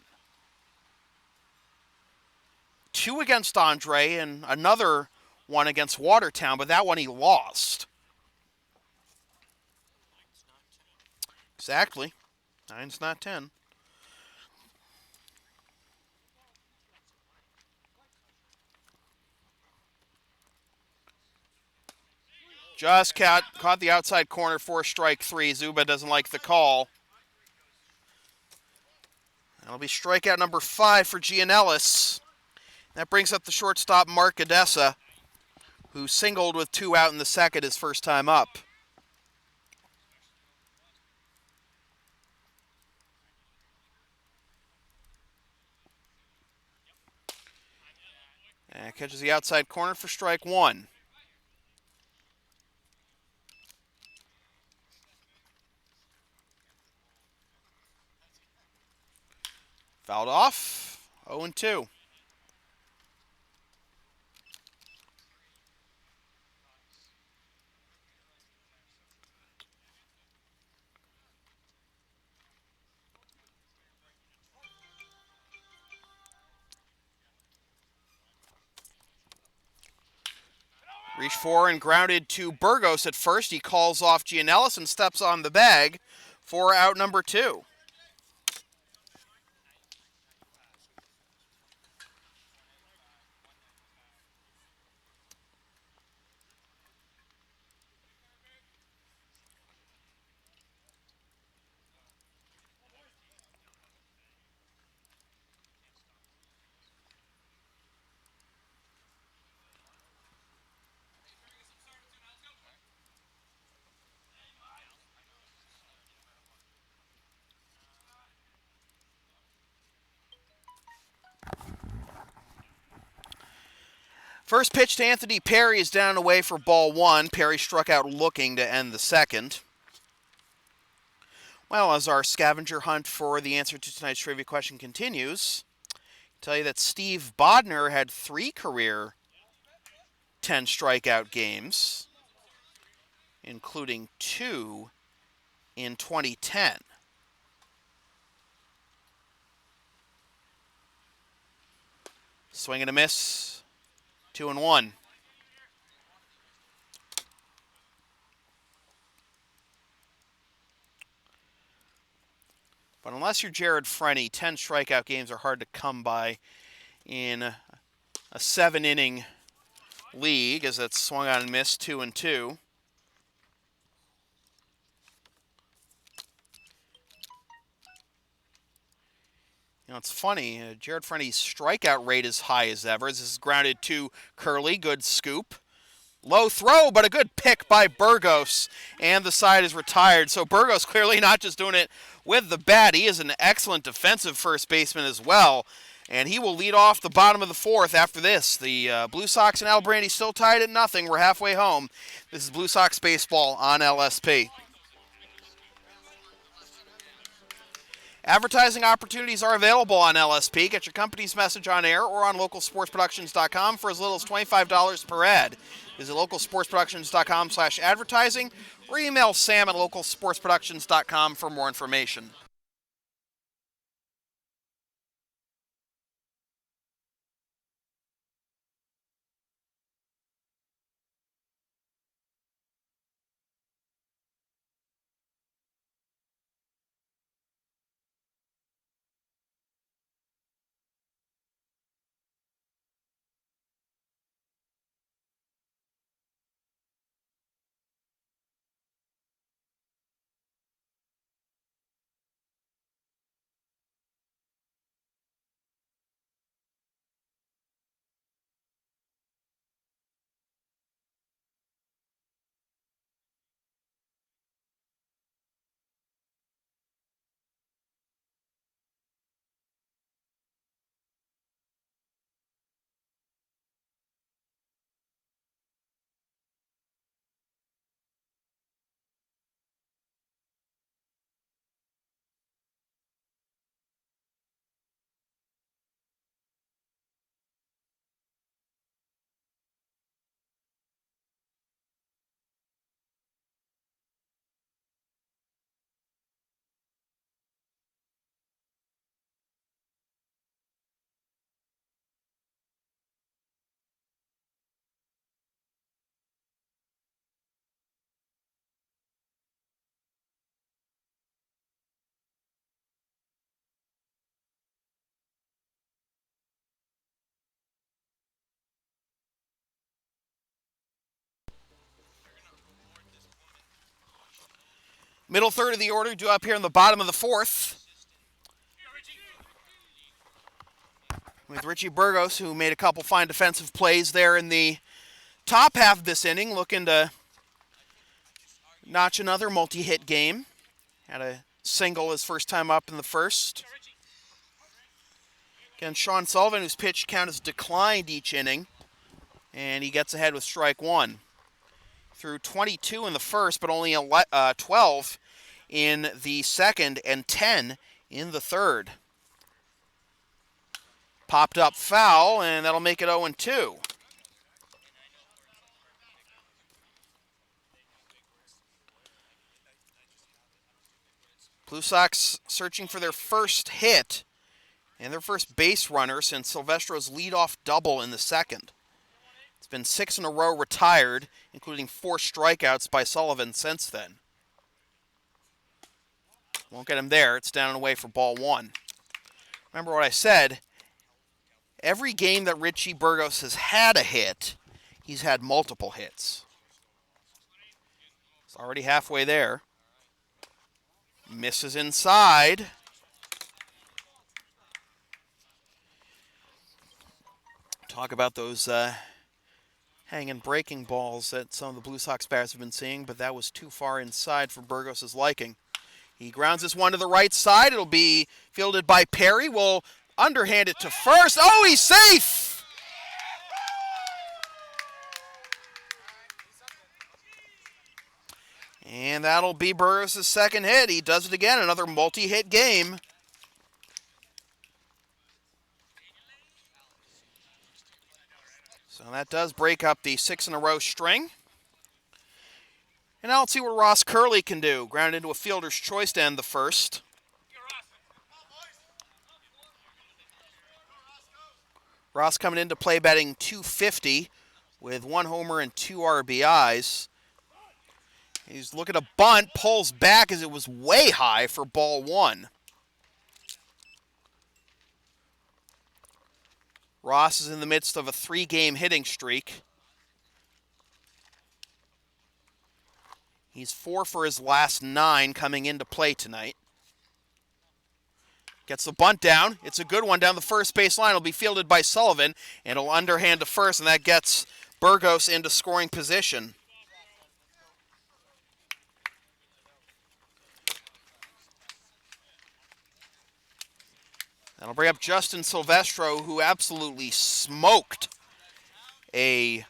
2 against Andre and another one against Watertown, but that one he lost. Exactly. 9's not 10. Just caught the outside corner for strike 3. Zuba doesn't like the call. That'll be strikeout number 5 for Gianellis. That brings up the shortstop, Mark Odessa, who singled with 2 out in the second his first time up. And catches the outside corner for strike 1. Fouled off, 0-2. Reached for and grounded to Burgos at first. He calls off Gianellis and steps on the bag for out number 2. First pitch to Anthony Perry is down and away for ball one. Perry struck out looking to end the second. Well, as our scavenger hunt for the answer to tonight's trivia question continues, I'll tell you that Steve Bodner had 3 career 10 strikeout games, including 2 in 2010. Swing and a miss, 2-1. But unless you're Jared Frenny, 10 strikeout games are hard to come by in a 7-inning league, as that's swung on and missed, 2-2. You know, it's funny, Jared Frenny's strikeout rate is high as ever. This is grounded to Curley, good scoop. Low throw, but a good pick by Burgos, and the side is retired. So Burgos clearly not just doing it with the bat. He is an excellent defensive first baseman as well, and he will lead off the bottom of the 4th after this. The Blue Sox and Alibrandis still tied at 0. We're halfway home. This is Blue Sox baseball on LSP. Advertising opportunities are available on LSP. Get your company's message on air or on localsportsproductions.com for as little as $25 per ad. Visit localsportsproductions.com/advertising or email Sam at localsportsproductions.com for more information. Middle third of the order due up here in the bottom of the 4th. With Richie Burgos, who made a couple fine defensive plays there in the top half of this inning, looking to notch another multi-hit game. Had a single his first time up in the first. Again, Sean Sullivan, whose pitch count has declined each inning, and he gets ahead with strike 1. Threw 22 in the first, but only 12 in the second and 10 in the third. Popped up foul, and that'll make it 0-2. Blue Sox searching for their first hit and their first base runner since Silvestro's leadoff double in the second. It's been 6 in a row retired, including 4 strikeouts by Sullivan since then. Won't get him there. It's down and away for ball 1. Remember what I said. Every game that Richie Burgos has had a hit, he's had multiple hits. It's already halfway there. Misses inside. Talk about those hanging breaking balls that some of the Blue Sox batters have been seeing, but that was too far inside for Burgos' liking. He grounds this one to the right side. It'll be fielded by Perry. Will underhand it to first. Oh, he's safe! And that'll be Burgos' second hit. He does it again, another multi-hit game. So that does break up the 6-in-a-row string. And now let's see what Ross Curley can do. Grounded into a fielder's choice to end the first. Ross coming into play batting .250 with 1 homer and 2 RBIs. He's looking to bunt, pulls back as it was way high for ball 1. Ross is in the midst of a 3-game hitting streak. He's 4 for his last 9 coming into play tonight. Gets the bunt down. It's a good one down the first base line. It'll be fielded by Sullivan, and it'll underhand to first, and that gets Burgos into scoring position. That'll bring up Justin Silvestro, who absolutely smoked a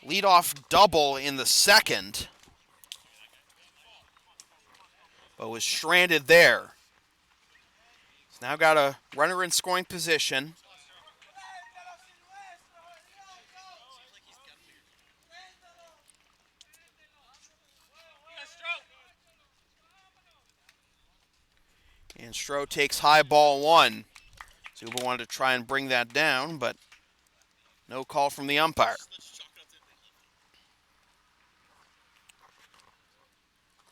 leadoff double in the second, but was stranded there. He's now got a runner in scoring position. And Stroh takes high ball 1. Zuba wanted to try and bring that down, but no call from the umpire.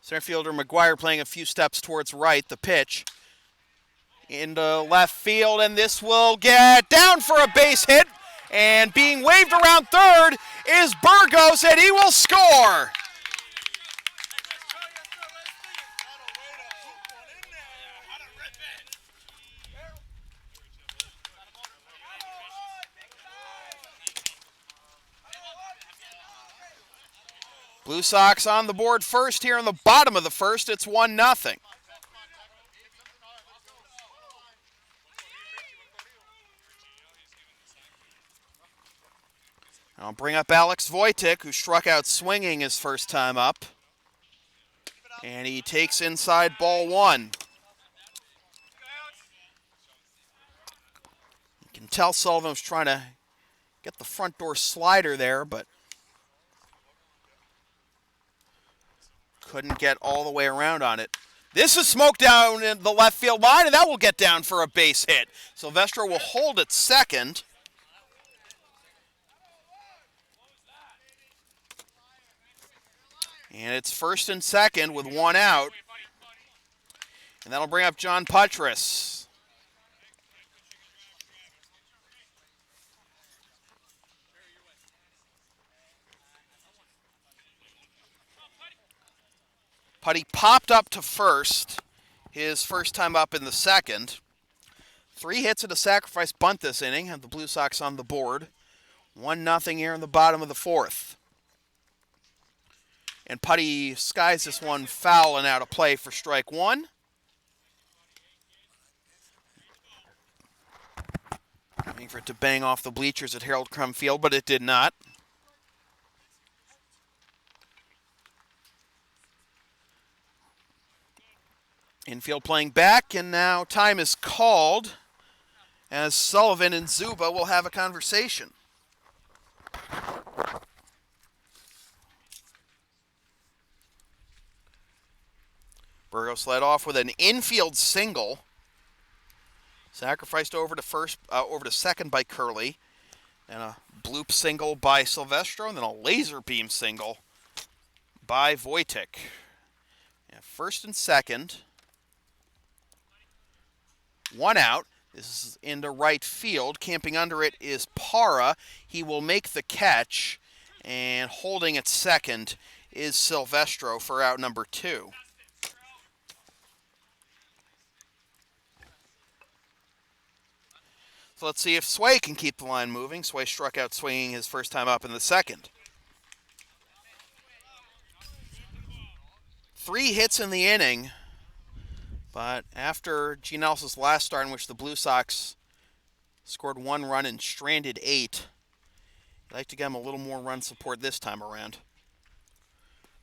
Center fielder McGuire playing a few steps towards right. The pitch into left field, and this will get down for a base hit. And being waved around third is Burgos, and he will score. Blue Sox on the board first here in the bottom of the first. It's 1-0. I'll bring up Alex Wojcik, who struck out swinging his first time up. And he takes inside ball 1. You can tell Sullivan was trying to get the front door slider there, but couldn't get all the way around on it. This is smoked down in the left field line, and that will get down for a base hit. Silvestro will hold at second. And it's first and second with 1 out. And that'll bring up John Puttress. Putty popped up to first, his first time up in the second. 3 hits and a sacrifice bunt this inning, have the Blue Sox on the board. 1-0 here in the bottom of the fourth. And Putty skies this one foul and out of play for strike 1. Waiting for it to bang off the bleachers at Harold Crum Field, but it did not. Infield playing back, and now time is called as Sullivan and Zuba will have a conversation. Burgos led off with an infield single, sacrificed over to second by Curley, and a bloop single by Silvestro, and then a laser beam single by Wojcik. Yeah, first and second. 1 out. This is into right field. Camping under it is Parra. He will make the catch, and holding at second is Silvestro for out number 2. So let's see if Sway can keep the line moving. Sway struck out swinging his first time up in the second. 3 hits in the inning. But after Gene Ellis's last start, in which the Blue Sox scored 1 run and stranded 8, I'd like to give him a little more run support this time around.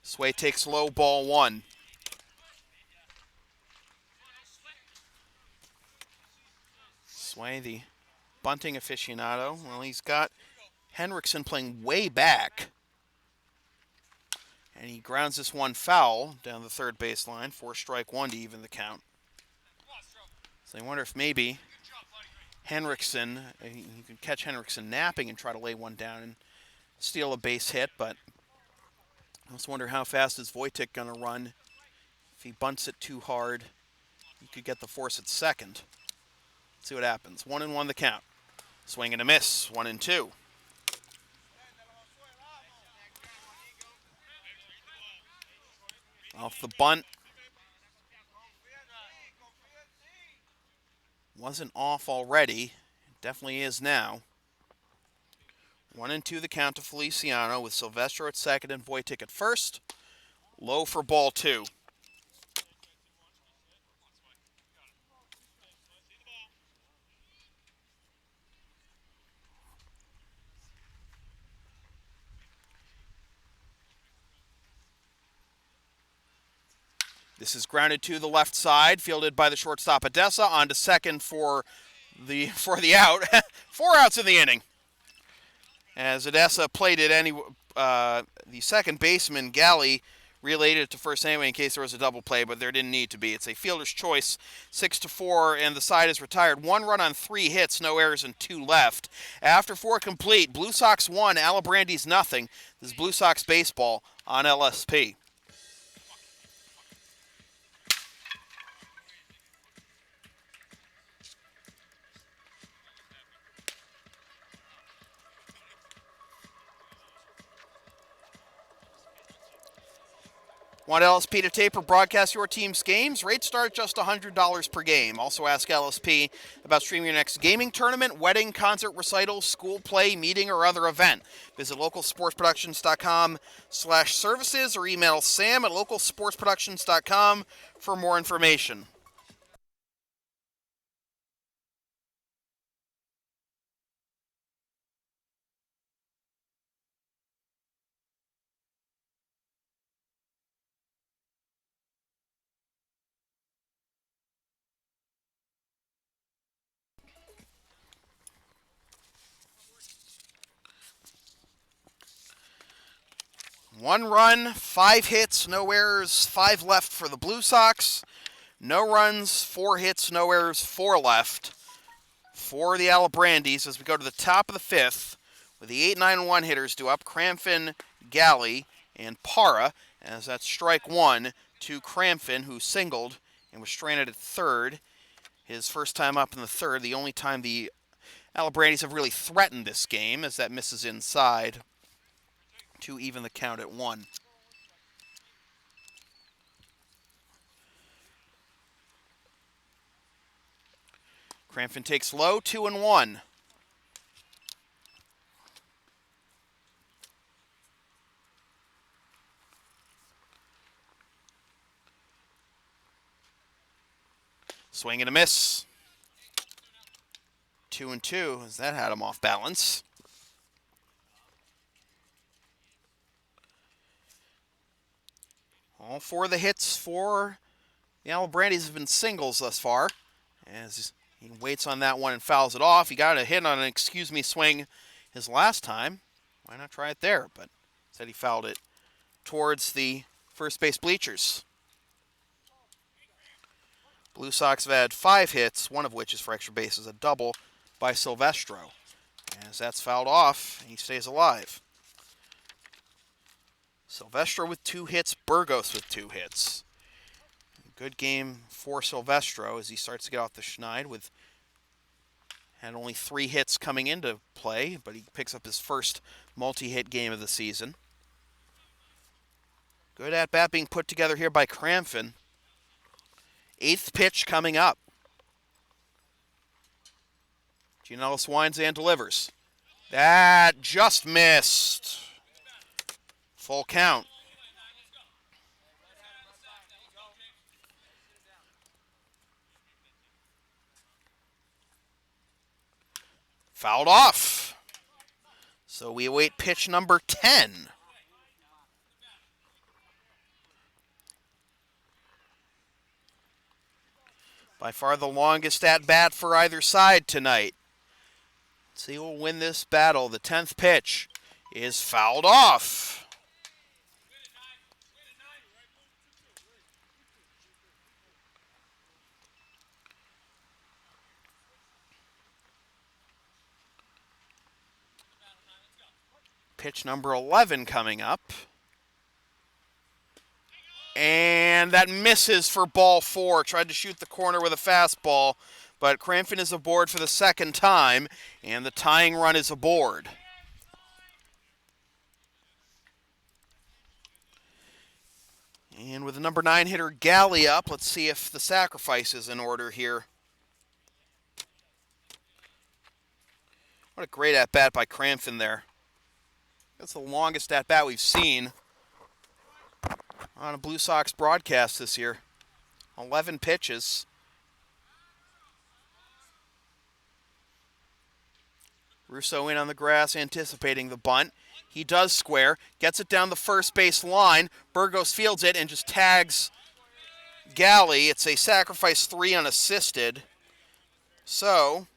Sway takes low, ball 1. Sway, the bunting aficionado. Well, he's got Henriksen playing way back. And he grounds this one foul down the third baseline. 4-1 to even the count. So I wonder if maybe Henriksen, you can catch Henriksen napping and try to lay one down and steal a base hit, but I also wonder how fast is Wojtek going to run. If he bunts it too hard, you could get the force at second. Let's see what happens. 1-1 the count. Swing and a miss. 1-2. Off the bunt. Wasn't off already. It definitely is now. 1-2 the count to Feliciano with Silvestro at second and Wojtek at first. Low for ball 2. This is grounded to the left side, fielded by the shortstop Odessa, on to second for the out. 4 outs in the inning. As Odessa played it the second baseman, Galley, relayed it to first anyway in case there was a double play, but there didn't need to be. It's a fielder's choice, 6-4, and the side is retired. 1 run on 3 hits, no errors, and 2 left. After 4 complete, Blue Sox 1, Alibrandis nothing. This is Blue Sox baseball on LSP. Want LSP to tape or broadcast your team's games? Rates start at just $100 per game. Also ask LSP about streaming your next gaming tournament, wedding, concert, recital, school play, meeting, or other event. Visit localsportsproductions.com/services or email sam@localsportsproductions.com for more information. One run, 5 hits, no errors, 5 left for the Blue Sox. No runs, 4 hits, no errors, 4 left for the Alibrandis as we go to the top of the 5th with the 8, 9, 1 hitters due up. Crampton, Galley, and Para, as that's strike 1 to Crampton, who singled and was stranded at third. His first time up in the third, the only time the Alibrandis have really threatened this game, as that misses inside to even the count at 1. Crampton takes low, 2-1. Swing and a miss. 2-2, as that had him off balance. All 4 of the hits for the Alibrandis have been singles thus far. As he waits on that one and fouls it off. He got a hit on an excuse me swing his last time. Why not try it there? But instead he fouled it towards the first base bleachers. Blue Sox have had 5 hits, one of which is for extra bases, a double by Silvestro. As that's fouled off, and he stays alive. Silvestro with 2 hits, Burgos with 2 hits. Good game for Silvestro as he starts to get off the schneid with had only 3 hits coming into play, but he picks up his first multi-hit game of the season. Good at-bat being put together here by Crampton. 8th pitch coming up. Gianellis winds and delivers. That just missed. Full count. Fouled off. So we await pitch number 10. By far the longest at bat for either side tonight. Let's see who will win this battle. The 10th pitch is fouled off. Pitch number 11 coming up. And that misses for ball 4. Tried to shoot the corner with a fastball, but Crampton is aboard for the second time, and the tying run is aboard. And with the number 9 hitter Galley up, let's see if the sacrifice is in order here. What a great at-bat by Crampton there. That's the longest at-bat we've seen on a Blue Sox broadcast this year. 11 pitches. Russo in on the grass, anticipating the bunt. He does square, gets it down the first base line. Burgos fields it and just tags Galley. It's a sacrifice 3 unassisted. So,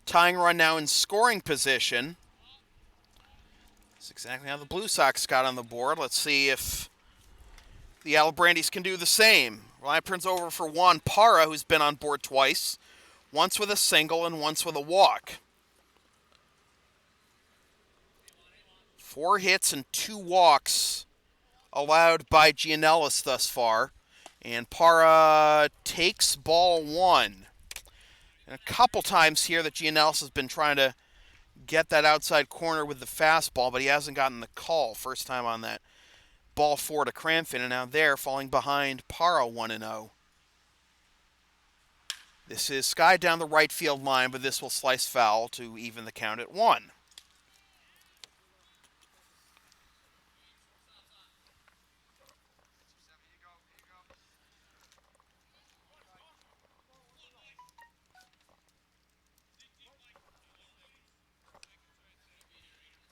tying run now in scoring position. That's exactly how the Blue Sox got on the board. Let's see if the Alibrandis can do the same. Line turns over for Juan Parra, who's been on board twice. Once with a single and once with a walk. 4 hits and 2 walks allowed by Gianellis thus far. And Parra takes ball 1. And a couple times here that Gianellis has been trying to get that outside corner with the fastball, but he hasn't gotten the call. First time on that ball 4 to Crampton, and now they're falling behind Parra 1-0. This is skied down the right field line, but this will slice foul to even the count at 1.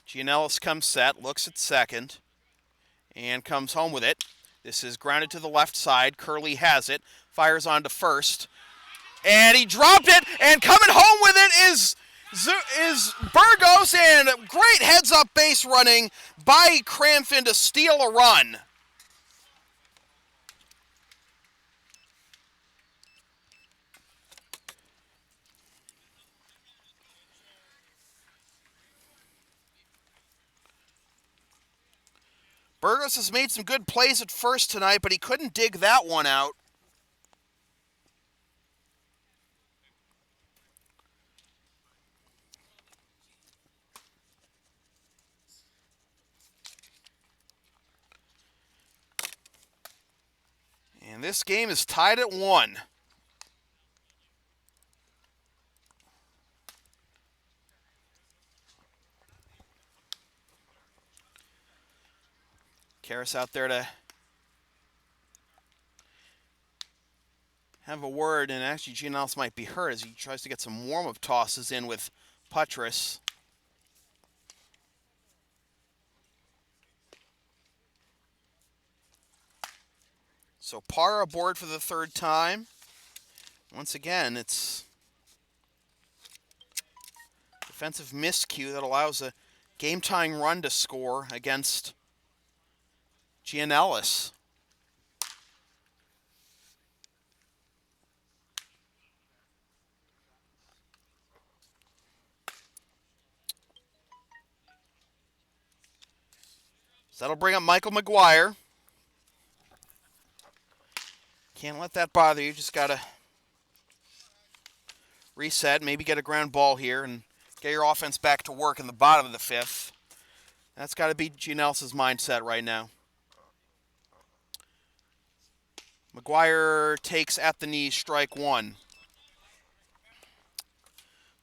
Gianellis comes set, looks at second, and comes home with it. This is grounded to the left side. Curley has it, fires on to first, and he dropped it, and coming home with it is Burgos, and great heads-up base running by Crampton to steal a run. Burgos has made some good plays at first tonight, but he couldn't dig that one out. And this game is tied at 1. Karras out there to have a word, and actually Gianellis might be hurt as he tries to get some warm-up tosses in with Putras. So Parra aboard for the 3rd time. Once again, it's defensive miscue that allows a game-tying run to score against Gianellis. So that'll bring up Michael McGuire. Can't let that bother you. Just got to reset, maybe get a ground ball here and get your offense back to work in the bottom of the 5th. That's got to be Gianellis' mindset right now. McGuire takes at the knee, strike 1.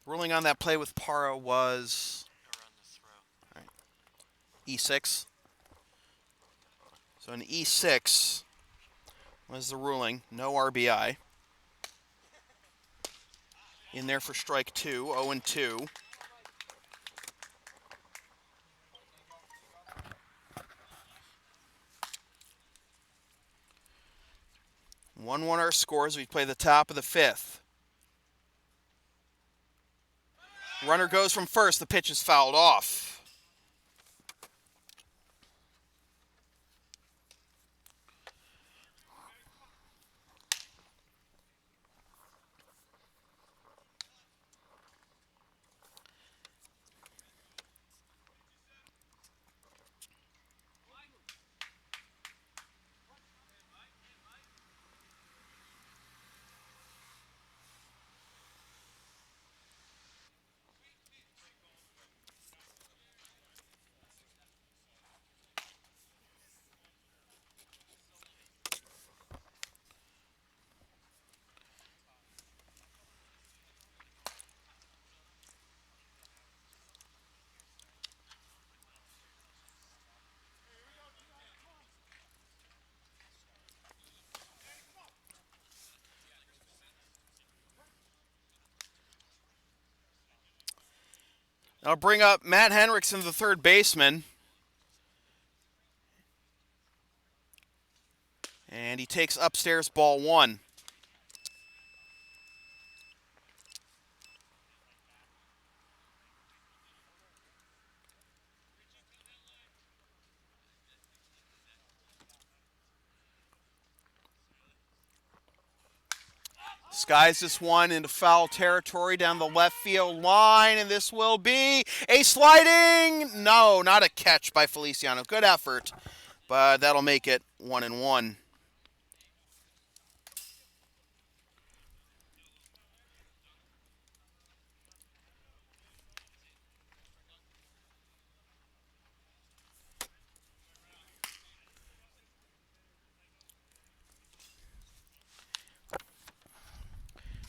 Ruling on that play with Parra was E6. So an E6 was the ruling. No RBI. In there for strike 2, 0-2. 1-1 our scores. We play the top of the 5th. Runner goes from first. The pitch is fouled off. I'll bring up Matt Henriksen, the third baseman. And he takes upstairs ball 1. Skies this one into foul territory down the left field line, and this will be a sliding. No, not a catch by Feliciano. Good effort, but that'll make it 1-1.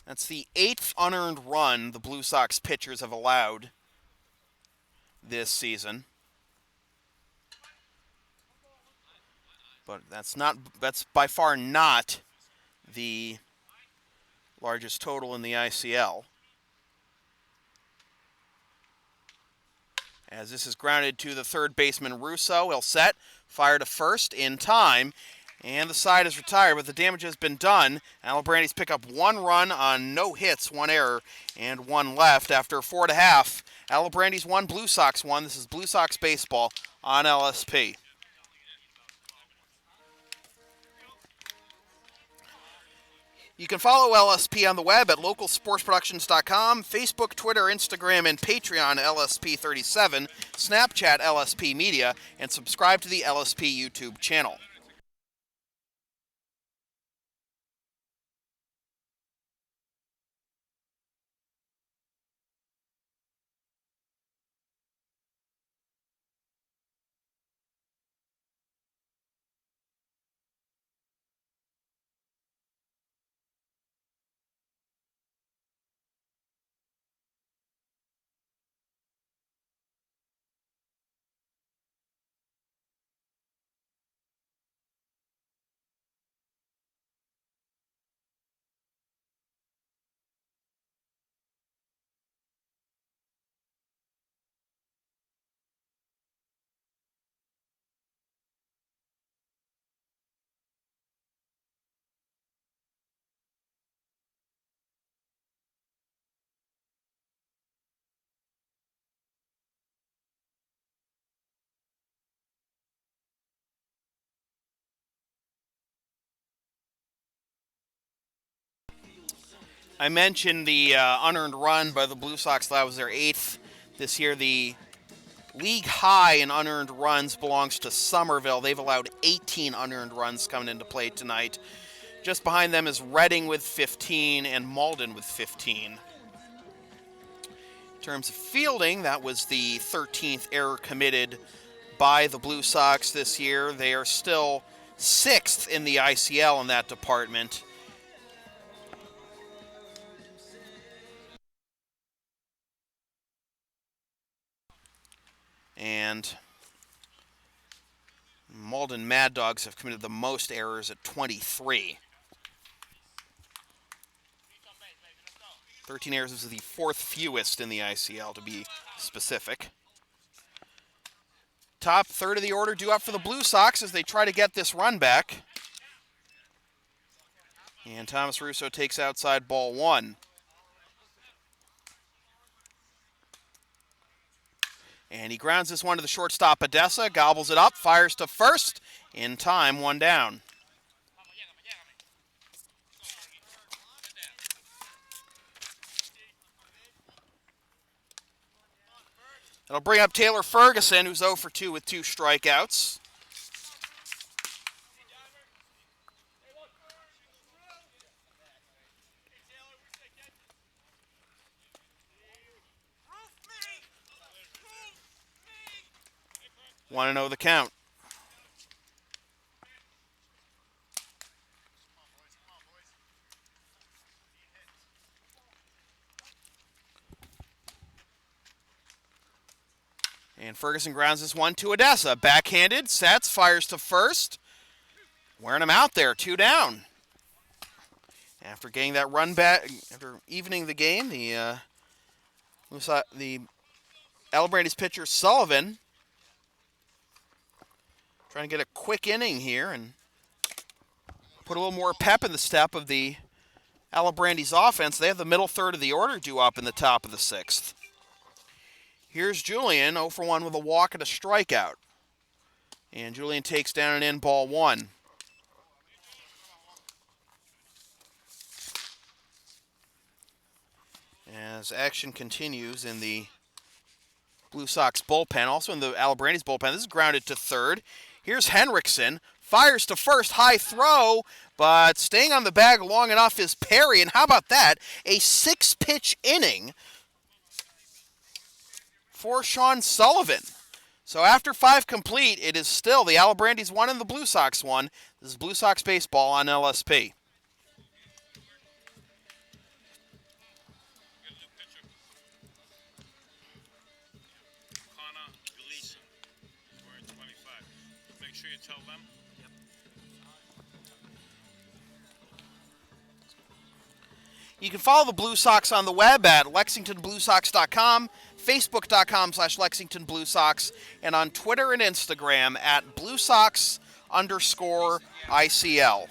That's the 8th unearned run the Blue Sox pitchers have allowed this season. But that's by far not the largest total in the ICL. As this is grounded to the third baseman Russo, he'll set, fire to first in time, and the side is retired, but the damage has been done. Alibrandis pick up 1 run on no hits, 1 error, and 1 left after 4.5. Alibrandis 1, Blue Sox 1. This is Blue Sox baseball on LSP. You can follow LSP on the web at localsportsproductions.com, Facebook, Twitter, Instagram, and Patreon LSP37, Snapchat LSP Media, and subscribe to the LSP YouTube channel. I mentioned the unearned run by the Blue Sox. That was their 8th this year. The league high in unearned runs belongs to Somerville. They've allowed 18 unearned runs coming into play tonight. Just behind them is Reading with 15 and Malden with 15. In terms of fielding, that was the 13th error committed by the Blue Sox this year. They are still 6th in the ICL in that department. And Malden Mad Dogs have committed the most errors at 23. 13 errors is the 4th fewest in the ICL, to be specific. Top third of the order due up for the Blue Sox as they try to get this run back. And Thomas Russo takes outside ball 1. And he grounds this one to the shortstop, Odessa, gobbles it up, fires to first. In time, 1 down. That'll bring up Taylor Ferguson, who's 0 for 2 with 2 strikeouts. Want to know the count. And Ferguson grounds this one to Odessa. Backhanded, sets, fires to first. Wearing him out there, 2 down. After getting that run back, after evening the game, the Alibrandis pitcher Sullivan trying to get a quick inning here and put a little more pep in the step of the Alibrandis offense. They have the middle third of the order due up in the top of the 6th. Here's Julian, 0 for 1 with a walk and a strikeout. And Julian takes down and in ball 1. As action continues in the Blue Sox bullpen, also in the Alibrandis bullpen, this is grounded to third. Here's Henriksen, fires to first, high throw, but staying on the bag long enough is Perry. And how about that? A 6-pitch inning for Sean Sullivan. So after 5 complete, it is still the Alibrandis 1 and the Blue Sox 1. This is Blue Sox baseball on LSP. Make sure you tell them. You can follow the Blue Sox on the web at LexingtonBlueSox.com, Facebook.com/LexingtonBlueSox, and on Twitter and Instagram at BlueSox_ICL.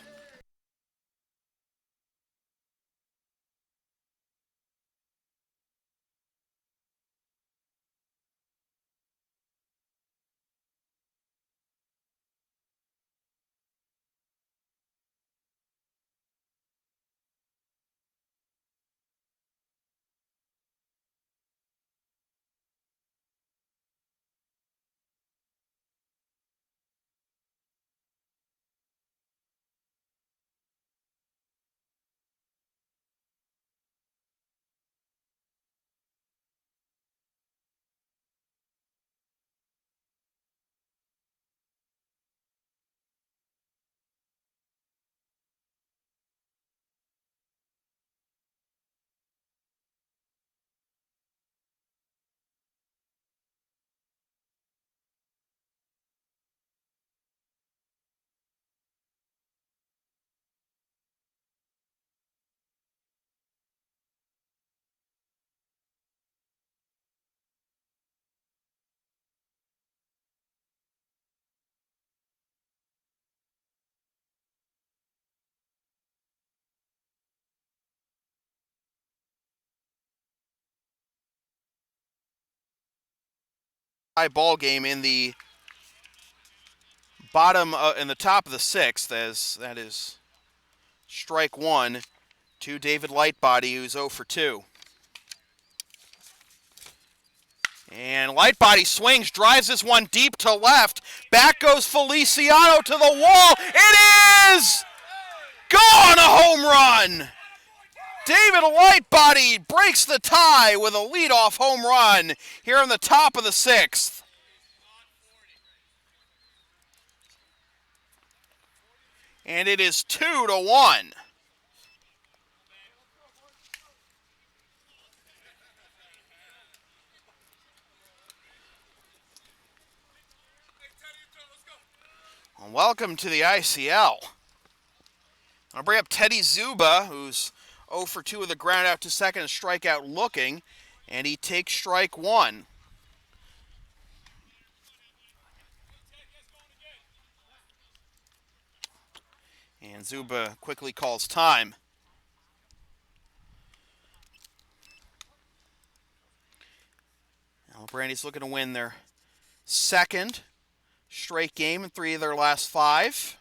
Ball game in the bottom, in the top of the 6th, as that is strike 1 to David Lightbody, who's 0 for 2. And Lightbody swings, drives this one deep to left. Back goes Feliciano to the wall. It is gone, a home run. David Lightbody breaks the tie with a leadoff home run here on the top of the 6th. And it is 2-1. Well, welcome to the ICL. I'll bring up Teddy Zuba, who's 0 for 2 with a ground out to second, a strikeout looking, and he takes strike 1. And Zuba quickly calls time. Alibrandis looking to win their second straight game in 3 of their last 5,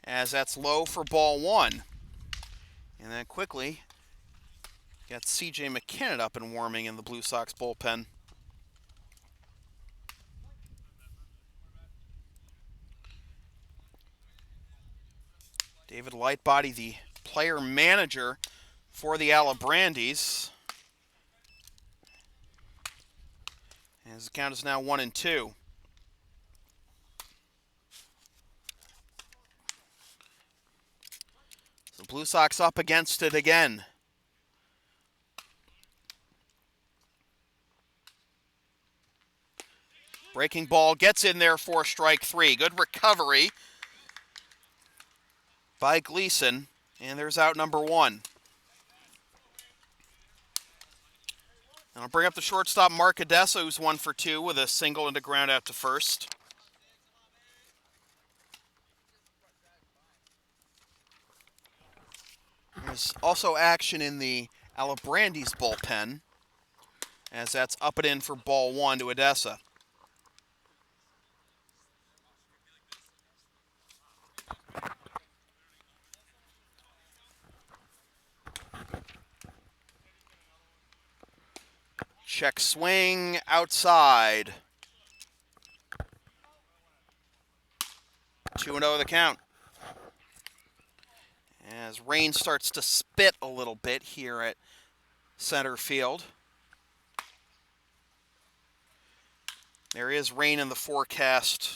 as that's low for ball 1. And then quickly got C.J. McKinnon up and warming in the Blue Sox bullpen. David Lightbody, the player manager for the Alibrandis. As the count is now 1-2. So the Blue Sox up against it again. Breaking ball gets in there for strike 3. Good recovery by Gleason. And there's out number 1. And I'll bring up the shortstop, Mark Odessa, who's 1 for 2 with a single and a ground out to first. There's also action in the Alibrandis bullpen, as that's up and in for ball 1 to Odessa. Check swing outside. 2-0 the count. As rain starts to spit a little bit here at center field. There is rain in the forecast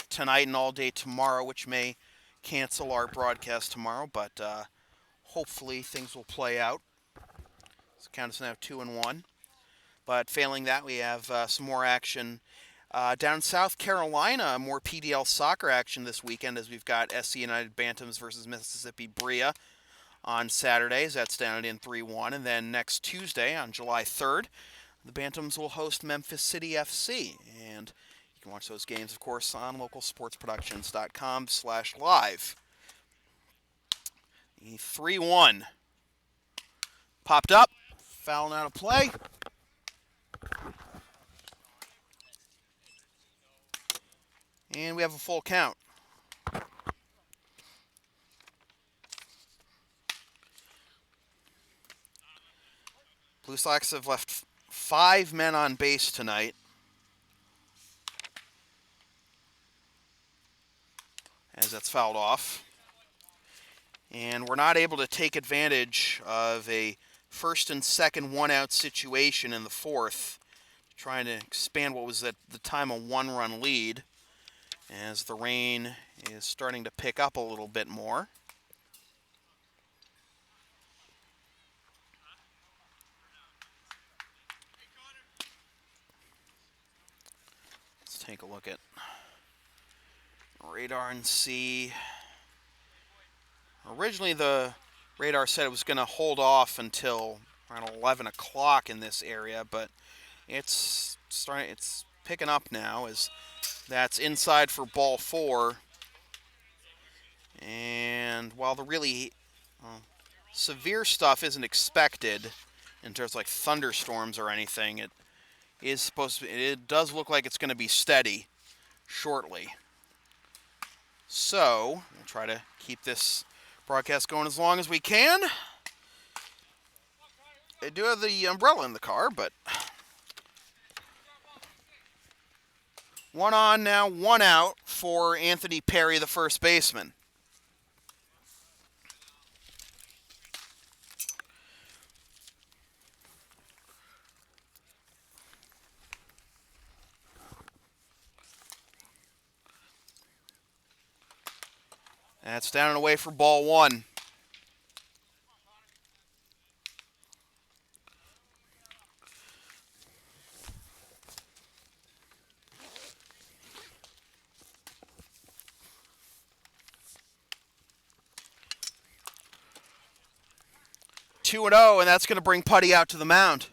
tonight and all day tomorrow, which may cancel our broadcast tomorrow, but hopefully things will play out. So count is now 2-1. But failing that, we have some more action down in South Carolina, more PDL soccer action this weekend, as we've got SC United Bantams versus Mississippi Bria on Saturdays. That's down in 3-1. And then next Tuesday, on July 3rd, the Bantams will host Memphis City FC. And you can watch those games, of course, on localsportsproductions.com/live. The 3-1 popped up, fouling out of play. And we have a full count. Blue Sox have left 5 men on base tonight. As that's fouled off. And we're not able to take advantage of a first and second one-out situation in the 4th, trying to expand what was at the time a 1-run lead, as the rain is starting to pick up a little bit more. Let's take a look at radar and see. Originally, the radar said it was going to hold off until around 11 o'clock in this area, but it's picking up now, as that's inside for ball 4. And while the really severe stuff isn't expected in terms of like thunderstorms or anything, it does look like it's going to be steady shortly. So we'll try to keep this broadcast going as long as we can. I do have the umbrella in the car, but 1 on now, 1 out for Anthony Perry, the first baseman. That's down and away for ball 1. Two and 0, and that's going to bring Putty out to the mound.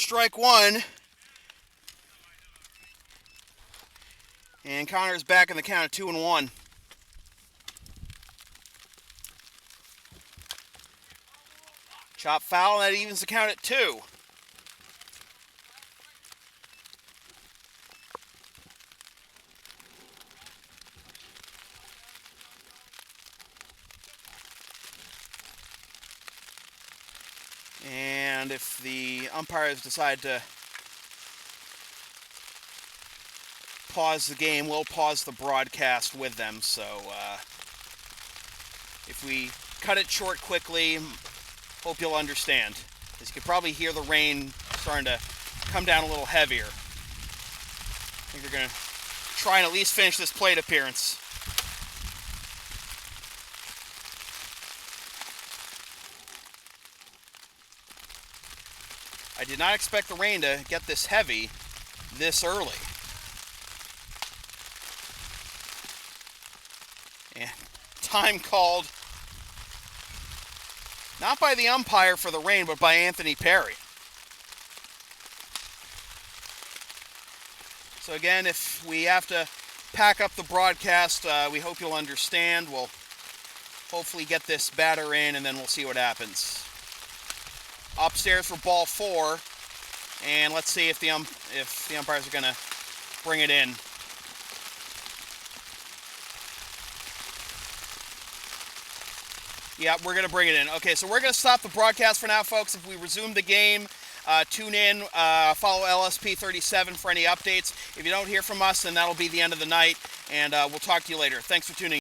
strike one. And Connor's back in the count of 2-1. Chop foul, and that evens the count at 2. And if the umpires decide to pause the game, we'll pause the broadcast with them. So if we cut it short quickly, hope you'll understand. As you can probably hear the rain starting to come down a little heavier. I think they're going to try and at least finish this plate appearance. I did not expect the rain to get this heavy this early. And time called not by the umpire for the rain, but by Anthony Perry. So again, if we have to pack up the broadcast, we hope you'll understand. We'll hopefully get this batter in, and then we'll see what happens. Upstairs for ball 4, and let's see if the umpires are going to bring it in. Yeah, we're going to bring it in. Okay, so we're going to stop the broadcast for now, folks. If we resume the game, tune in, follow LSP 37 for any updates. If you don't hear from us, then that'll be the end of the night, and we'll talk to you later. Thanks for tuning in.